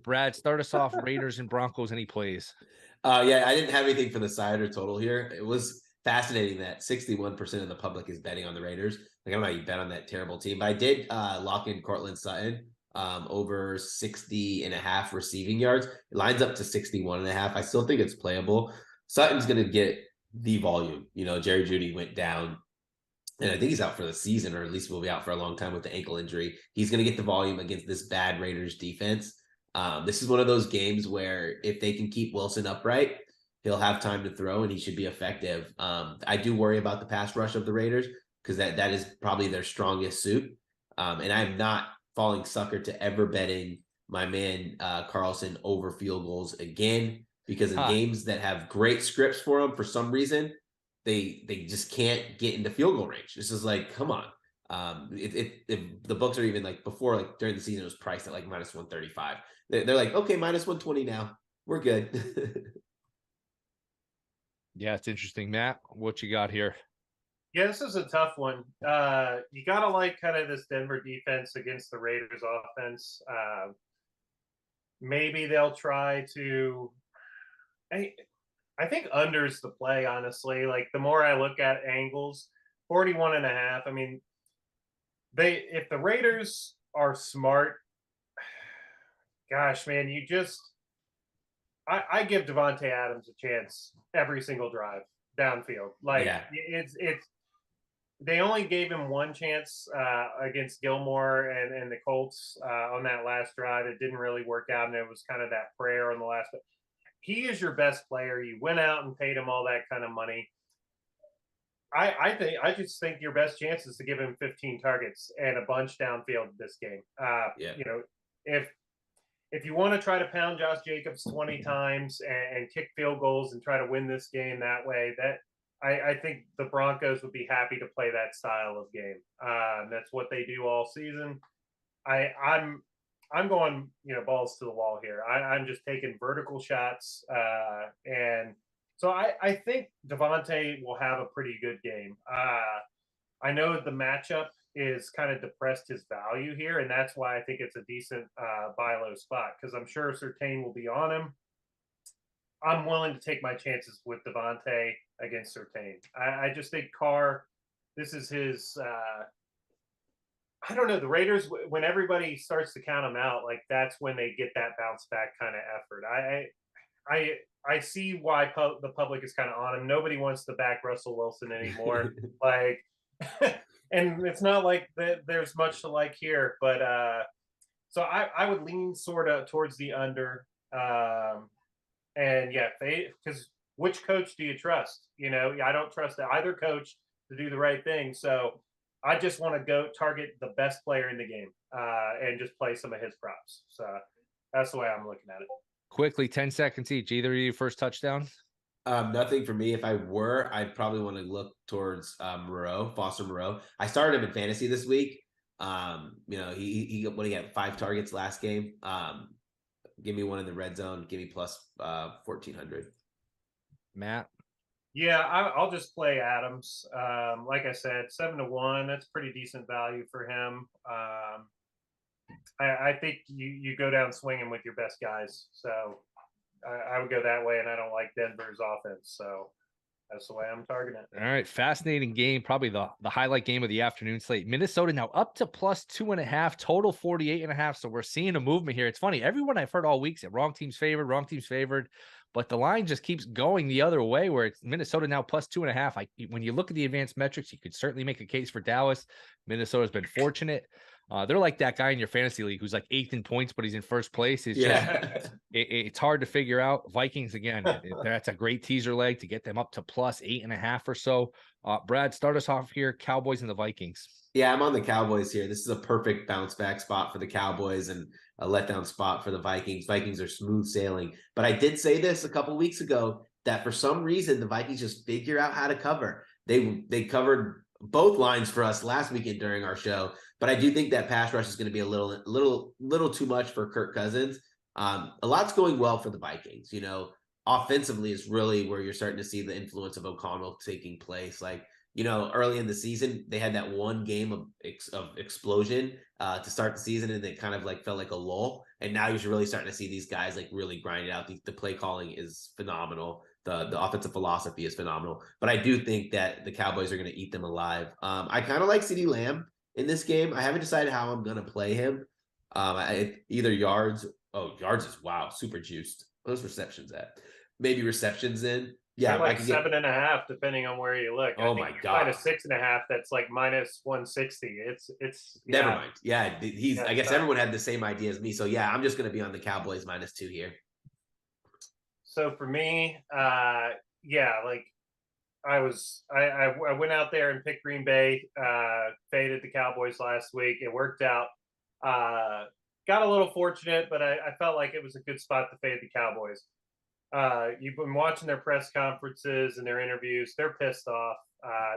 Speaker 1: Brad, start us off. Raiders and Broncos. Any plays?
Speaker 2: Yeah, I didn't have anything for the side or total here. It was fascinating that 61% of the public is betting on the Raiders. Like, I don't know how you bet on that terrible team, but I did lock in Cortland Sutton over 60.5 receiving yards. It lines up to 61.5. I still think it's playable. Sutton's going to get the volume. Jerry Jeudy went down, and I think he's out for the season, or at least will be out for a long time with the ankle injury. He's going to get the volume against this bad Raiders defense. This is one of those games where if they can keep Wilson upright, he'll have time to throw and he should be effective. I do worry about the pass rush of the Raiders because that is probably their strongest suit. And I'm not falling sucker to ever betting my man Carlson over field goals again, because in games that have great scripts for them, for some reason, they just can't get into field goal range. It's just like, come on. The books are even like before, like during the season, it was priced at like minus 135. They're like, okay, minus 120 now. We're good.
Speaker 1: Yeah, it's interesting. Matt, what you got here?
Speaker 3: Yeah, this is a tough one. You got to like kind of this Denver defense against the Raiders offense. Maybe they'll try to. I think under's the play, honestly. Like, the more I look at angles, 41.5. I mean, if the Raiders are smart, gosh, man, I give Devontae Adams a chance every single drive downfield. Like,
Speaker 2: Yeah.
Speaker 3: it's they only gave him one chance against Gilmore and the Colts on that last drive. It didn't really work out, and it was kind of that prayer on the last. He is your best player. You went out and paid him all that kind of money. I just think your best chance is to give him 15 targets and a bunch downfield this game. If you want to try to pound Josh Jacobs 20 times and kick field goals and try to win this game that way, I think the Broncos would be happy to play that style of game. That's what they do all season. I'm going, balls to the wall here. I'm just taking vertical shots, and so I think Devontae will have a pretty good game. I know the matchup is kind of depressed his value here, and that's why I think it's a decent buy low spot, because I'm sure Surtain will be on him. I'm willing to take my chances with Devontae against Surtain. I just think Carr, this is his. I don't know, the Raiders, when everybody starts to count them out, like, that's when they get that bounce back kind of effort. I see why the public is kind of on him. Nobody wants to back Russell Wilson anymore. Like, and it's not like there's much to like here, but so I would lean sort of towards the under. And yeah, because which coach do you trust? I don't trust either coach to do the right thing. So I just want to go target the best player in the game and just play some of his props. So that's the way I'm looking at it.
Speaker 1: Quickly, 10 seconds each. Either of you first touchdown?
Speaker 2: Nothing for me. If I were, I'd probably want to look towards Foster Moreau. I started him in fantasy this week. He had 5 targets last game. Give me one in the red zone. Give me plus 1,400.
Speaker 1: Matt?
Speaker 3: Yeah, I'll just play Adams. Like I said, 7-1. That's pretty decent value for him. I think you go down swinging with your best guys. So I would go that way, and I don't like Denver's offense. So that's the way I'm targeting it.
Speaker 1: All right, fascinating game. Probably the highlight game of the afternoon slate. Minnesota now up to plus 2.5, total 48.5. So we're seeing a movement here. It's funny. Everyone I've heard all week said wrong team's favored. But the line just keeps going the other way, where it's Minnesota now plus 2.5. When you look at the advanced metrics, you could certainly make a case for Dallas. Minnesota's been fortunate. They're like that guy in your fantasy league who's like 8th in points, but he's in first place. It's
Speaker 2: Yeah.
Speaker 1: it's hard to figure out. Vikings again. That's a great teaser leg to get them up to plus 8.5 or so. Brad, start us off here. Cowboys and the Vikings.
Speaker 2: Yeah, I'm on the Cowboys here. This is a perfect bounce back spot for the Cowboys and a letdown spot for the Vikings. Vikings are smooth sailing. But I did say this a couple weeks ago that for some reason the Vikings just figure out how to cover. They covered both lines for us last weekend during our show, but I do think that pass rush is going to be a little too much for Kirk Cousins. A lot's going well for the Vikings. Offensively is really where you're starting to see the influence of O'Connell taking place. Like, early in the season, they had that one game of explosion to start the season, and it kind of like felt like a lull. And now you're really starting to see these guys like really grind it out. The play calling is phenomenal. The offensive philosophy is phenomenal. But I do think that the Cowboys are going to eat them alive. I kind of like CeeDee Lamb in this game. I haven't decided how I'm going to play him. Either yards. Oh, yards is super juiced. Those receptions at maybe receptions in. Yeah,
Speaker 3: they're like 7.5, depending on where you look.
Speaker 2: Oh,
Speaker 3: I think
Speaker 2: my God.
Speaker 3: -6.5. That's like -160. It's
Speaker 2: Never mind. Yeah, I guess
Speaker 3: tough.
Speaker 2: everyone had the same idea as me. So yeah, I'm just going to be on the Cowboys -2 here.
Speaker 3: So for me, like I went out there and picked Green Bay, faded the Cowboys last week. It worked out. Got a little fortunate, but I felt like it was a good spot to fade the Cowboys. You've been watching their press conferences and their interviews. They're pissed off.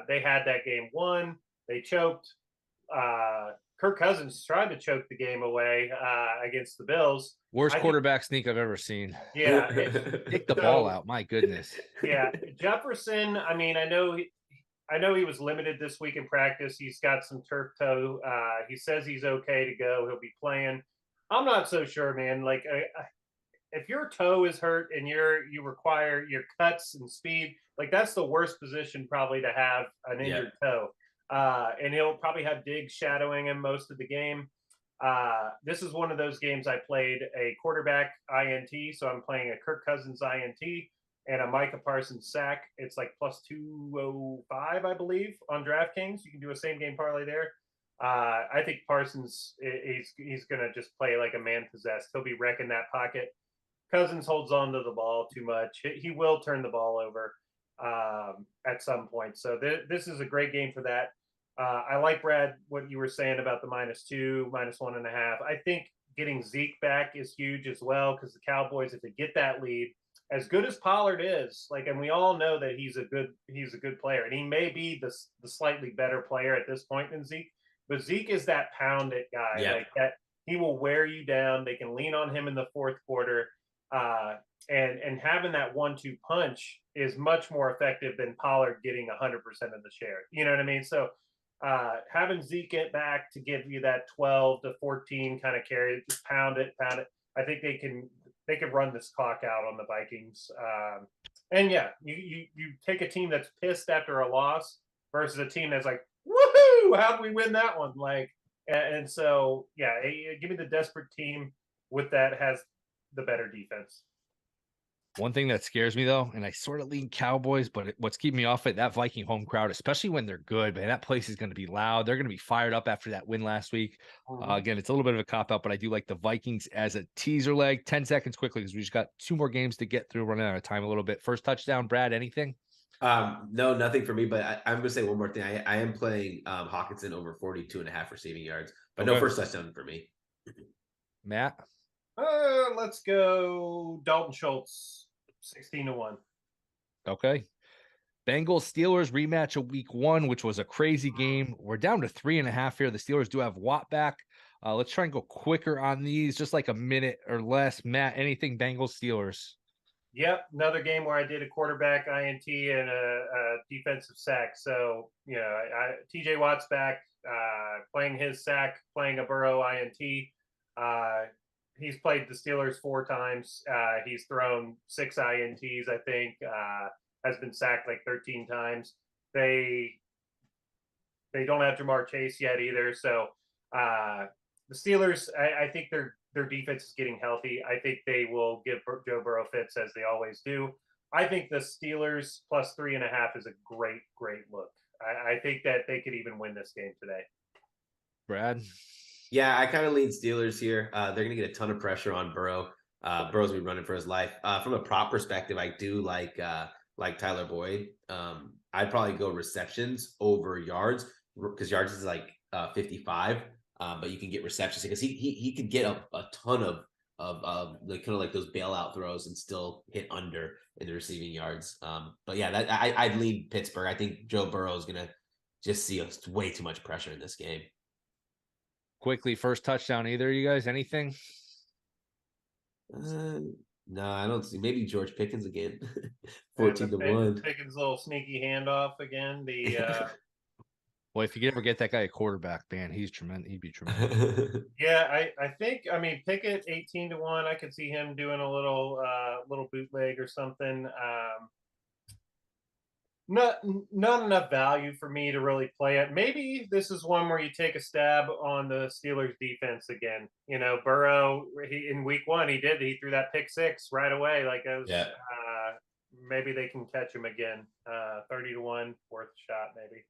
Speaker 3: They had that game won. They choked. Kirk Cousins tried to choke the game away against the Bills.
Speaker 1: Worst quarterback sneak I've ever seen.
Speaker 3: Yeah.
Speaker 1: Kick the ball out. My goodness.
Speaker 3: Yeah. Jefferson, I mean, I know he was limited this week in practice. He's got some turf toe. He says he's okay to go. He'll be playing. I'm not so sure, man. Like, if your toe is hurt and you require your cuts and speed, like that's the worst position probably to have an injured toe. And he'll probably have Diggs shadowing him most of the game. This is one of those games I played a quarterback INT, so I'm playing a Kirk Cousins INT and a Micah Parsons sack. It's like +205, I believe, on DraftKings. You can do a same game parlay there. I think Parsons he's going to just play like a man possessed. He'll be wrecking that pocket. Cousins holds on to the ball too much. He will turn the ball over at some point. So this is a great game for that. I like, Brad, what you were saying about the -2, -1.5. I think getting Zeke back is huge as well, because the Cowboys, if they get that lead, as good as Pollard is, like, and we all know that he's a good player, and he may be the slightly better player at this point than Zeke, but Zeke is that pound it guy, like that. He will wear you down. They can lean on him in the fourth quarter. And having that 1-2 punch is much more effective than Pollard getting 100% of the share. You know what I mean? So having Zeke get back to give you that 12 to 14 kind of carry, just pound it. I think they can run this clock out on the Vikings. And yeah, you take a team that's pissed after a loss versus a team that's like, woohoo, how did we win that one? Like, and so yeah, give me the desperate team with that has the better defense.
Speaker 1: One thing that scares me, though, and I sort of lean Cowboys, but what's keeping me off it, that Viking home crowd, especially when they're good, man, that place is going to be loud. They're going to be fired up after that win last week. Again, it's a little bit of a cop-out, but I do like the Vikings as a teaser leg. 10 seconds quickly, because we just got 2 more games to get through, running out of time a little bit. First touchdown, Brad, anything?
Speaker 2: No, nothing for me, but I'm going to say one more thing. I am playing Hawkinson over 42.5 receiving yards, but no first touchdown for me.
Speaker 1: Matt?
Speaker 3: Let's go Dalton Schultz, 16-1.
Speaker 1: Okay. Bengals Steelers rematch of week 1, which was a crazy game. We're down to 3.5 here. The Steelers do have Watt back. Let's try and go quicker on these, just like a minute or less. Matt, anything Bengals Steelers?
Speaker 3: Yep, another game where I did a quarterback INT and a defensive sack. So, TJ Watt's back, playing his sack, playing a Burrow INT. He's played the Steelers 4 times. He's thrown 6 INTs, I think. Has been sacked like 13 times. They don't have Jamar Chase yet either. So the Steelers, I think their defense is getting healthy. I think they will give Joe Burrow fits, as they always do. I think the Steelers plus 3.5 is a great look. I think that they could even win this game today.
Speaker 1: Brad?
Speaker 2: Yeah, I kind of lean Steelers here. They're going to get a ton of pressure on Burrow. Burrow's going to be running for his life. From a prop perspective, I do like Tyler Boyd. I'd probably go receptions over yards because yards is like 55. But you can get receptions because he could get a ton of like kind of like those bailout throws and still hit under in the receiving yards. But yeah, I'd lean Pittsburgh. I think Joe Burrow is going to just see way too much pressure in this game.
Speaker 1: Quickly, first touchdown, either of you guys? Anything?
Speaker 2: No, I don't see. Maybe George Pickens again.
Speaker 3: And the
Speaker 2: 14-1.
Speaker 3: Pickens' little sneaky handoff again. The
Speaker 1: Well, if you could ever get that guy a quarterback, man, he's tremendous. He'd be tremendous.
Speaker 3: yeah, I think Pickett 18-1. I could see him doing a little bootleg or something. Not enough value for me to really play it. Maybe this is one where you take a stab on the Steelers defense again. You know, Burrow, in week 1, he threw that pick 6 right away. Like, maybe they can catch him again. 30-1, worth a shot, maybe.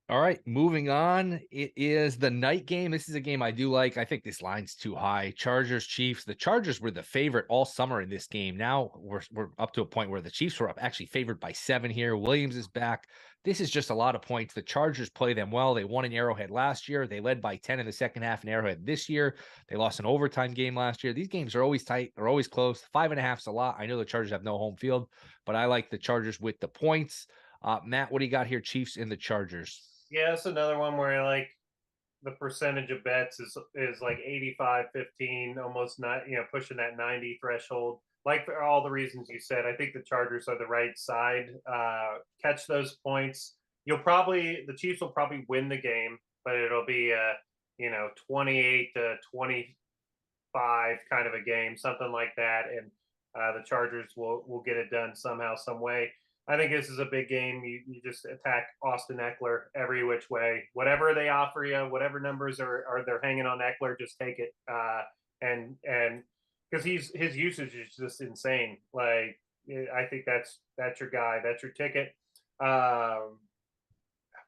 Speaker 1: All right, moving on. It is the night game. This is a game I do like. I think this line's too high. Chargers, Chiefs. The Chargers were the favorite all summer in this game. Now we're up to a point where the Chiefs were actually favored by 7 here. Williams is back. This is just a lot of points. The Chargers play them well. They won in Arrowhead last year. They led by 10 in the second half in Arrowhead this year. They lost an overtime game last year. These games are always tight. They're always close. 5.5 is a lot. I know the Chargers have no home field, but I like the Chargers with the points. Matt, what do you got here? Chiefs and the Chargers.
Speaker 3: Yeah, it's another one where like the percentage of bets is like 85-15, almost not, pushing that 90 threshold. Like for all the reasons you said, I think the Chargers are the right side. Catch those points. The Chiefs will probably win the game, but it'll be 28-25 kind of a game, something like that, and the Chargers will get it done somehow, some way. I think this is a big game. You just attack Austin Eckler every which way. Whatever they offer you, whatever numbers are they're hanging on Eckler, just take it. And because his usage is just insane. Like, I think that's your guy. That's your ticket.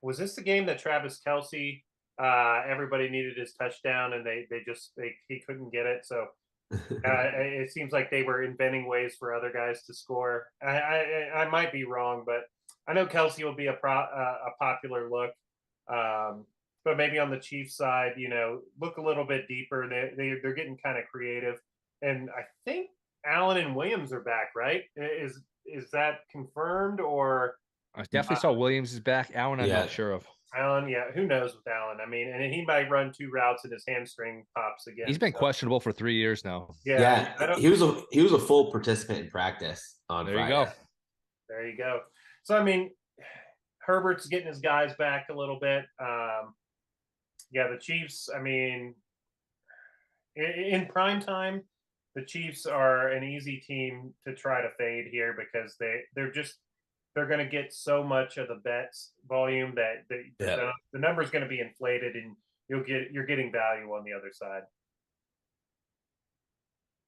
Speaker 3: Was this the game that Travis Kelce? Everybody needed his touchdown, and he couldn't get it. So it seems like they were inventing ways for other guys to score. I might be wrong, but I know Kelce will be a popular look. But maybe on the Chiefs side, look a little bit deeper. They're getting kind of creative, and I think Allen and Williams are back. Right? Is that confirmed, or?
Speaker 1: I definitely saw Williams is back. Allen, I'm not sure of.
Speaker 3: Allen, yeah, who knows with Allen? I mean, and he might run 2 routes and his hamstring pops again.
Speaker 1: He's been questionable for 3 years now.
Speaker 2: Yeah, he was a full participant in practice on Friday.
Speaker 1: You go.
Speaker 3: There you go. So I mean, Herbert's getting his guys back a little bit. The Chiefs. I mean, in prime time, the Chiefs are an easy team to try to fade here because they're going to get so much of the bets volume that the number is going to be inflated, and you're getting value on the other side.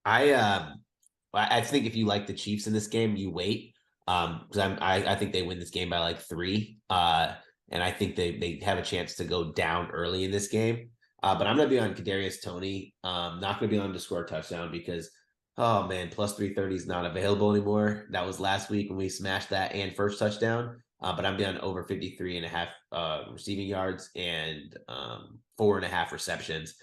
Speaker 2: I think if you like the Chiefs in this game, you wait. Because I think they win this game by like 3. And I think they have a chance to go down early in this game. But I'm gonna be on Kadarius Toney. Not gonna be on to score a touchdown because oh man, plus 330 is not available anymore. That was last week when we smashed that and first touchdown. But I'm down over 53.5 receiving yards and 4.5 receptions.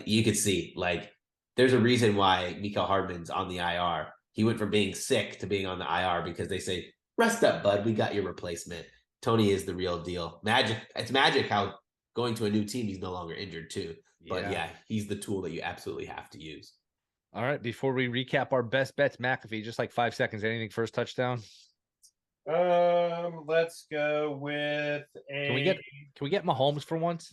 Speaker 2: You could see like there's a reason why Mecole Hardman's on the IR. He went from being sick to being on the IR because they say, rest up, bud. We got your replacement. Toney is the real deal. Magic. It's magic how going to a new team, he's no longer injured too. But yeah, he's the tool that you absolutely have to use.
Speaker 1: All right. Before we recap our best bets, Matkafee, just like 5 seconds. Anything first touchdown?
Speaker 3: Let's go with a.
Speaker 1: Can we get Mahomes for once?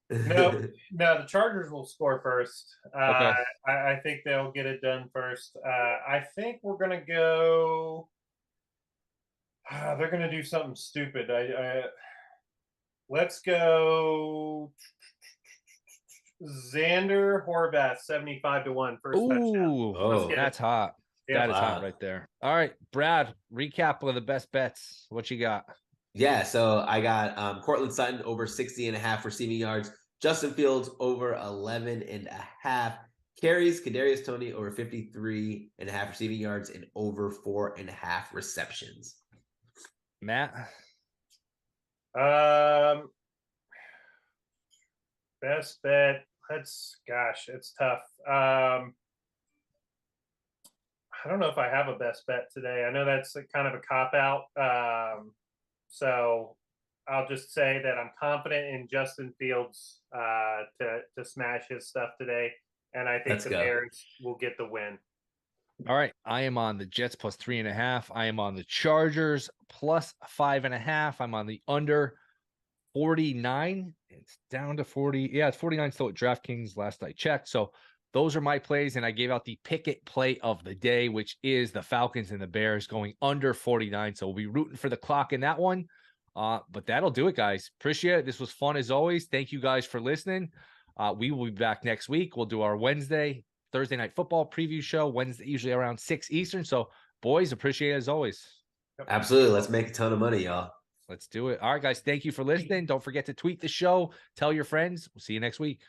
Speaker 3: No, the Chargers will score first.
Speaker 1: Okay.
Speaker 3: I think they'll get it done first. I think we're gonna go. They're gonna do something stupid. Let's go. Xander Horvath 75-1 first touchdown.
Speaker 1: Oh, that's hot. Yeah, that is hot right there. All right, Brad, recap of the best bets. What you got?
Speaker 2: Yeah, so I got Cortland Sutton over 60.5 receiving yards, Justin Fields over 11.5 carries. Kadarius Toney over 53.5 receiving yards and over 4.5 receptions.
Speaker 1: Matt?
Speaker 3: Best bet. It's tough. I don't know if I have a best bet today. I know that's kind of a cop out. So I'll just say that I'm confident in Justin Fields to smash his stuff today, and I think Bears will get the win.
Speaker 1: All right, I am on the Jets plus 3.5. I am on the Chargers plus 5.5. I'm on the under 49. It's down to 40. Yeah, it's 49 still at DraftKings last I checked. So those are my plays, and I gave out the picket play of the day, which is the Falcons and the Bears going under 49. So we'll be rooting for the clock in that one. But that'll do it, guys. Appreciate it. This was fun as always. Thank you guys for listening. We will be back next week. We'll do our Thursday night football preview show, Wednesday, usually around 6 Eastern. So, boys, appreciate it as always.
Speaker 2: Absolutely. Let's make a ton of money, y'all.
Speaker 1: Let's do it. All right, guys. Thank you for listening. Don't forget to tweet the show. Tell your friends. We'll see you next week.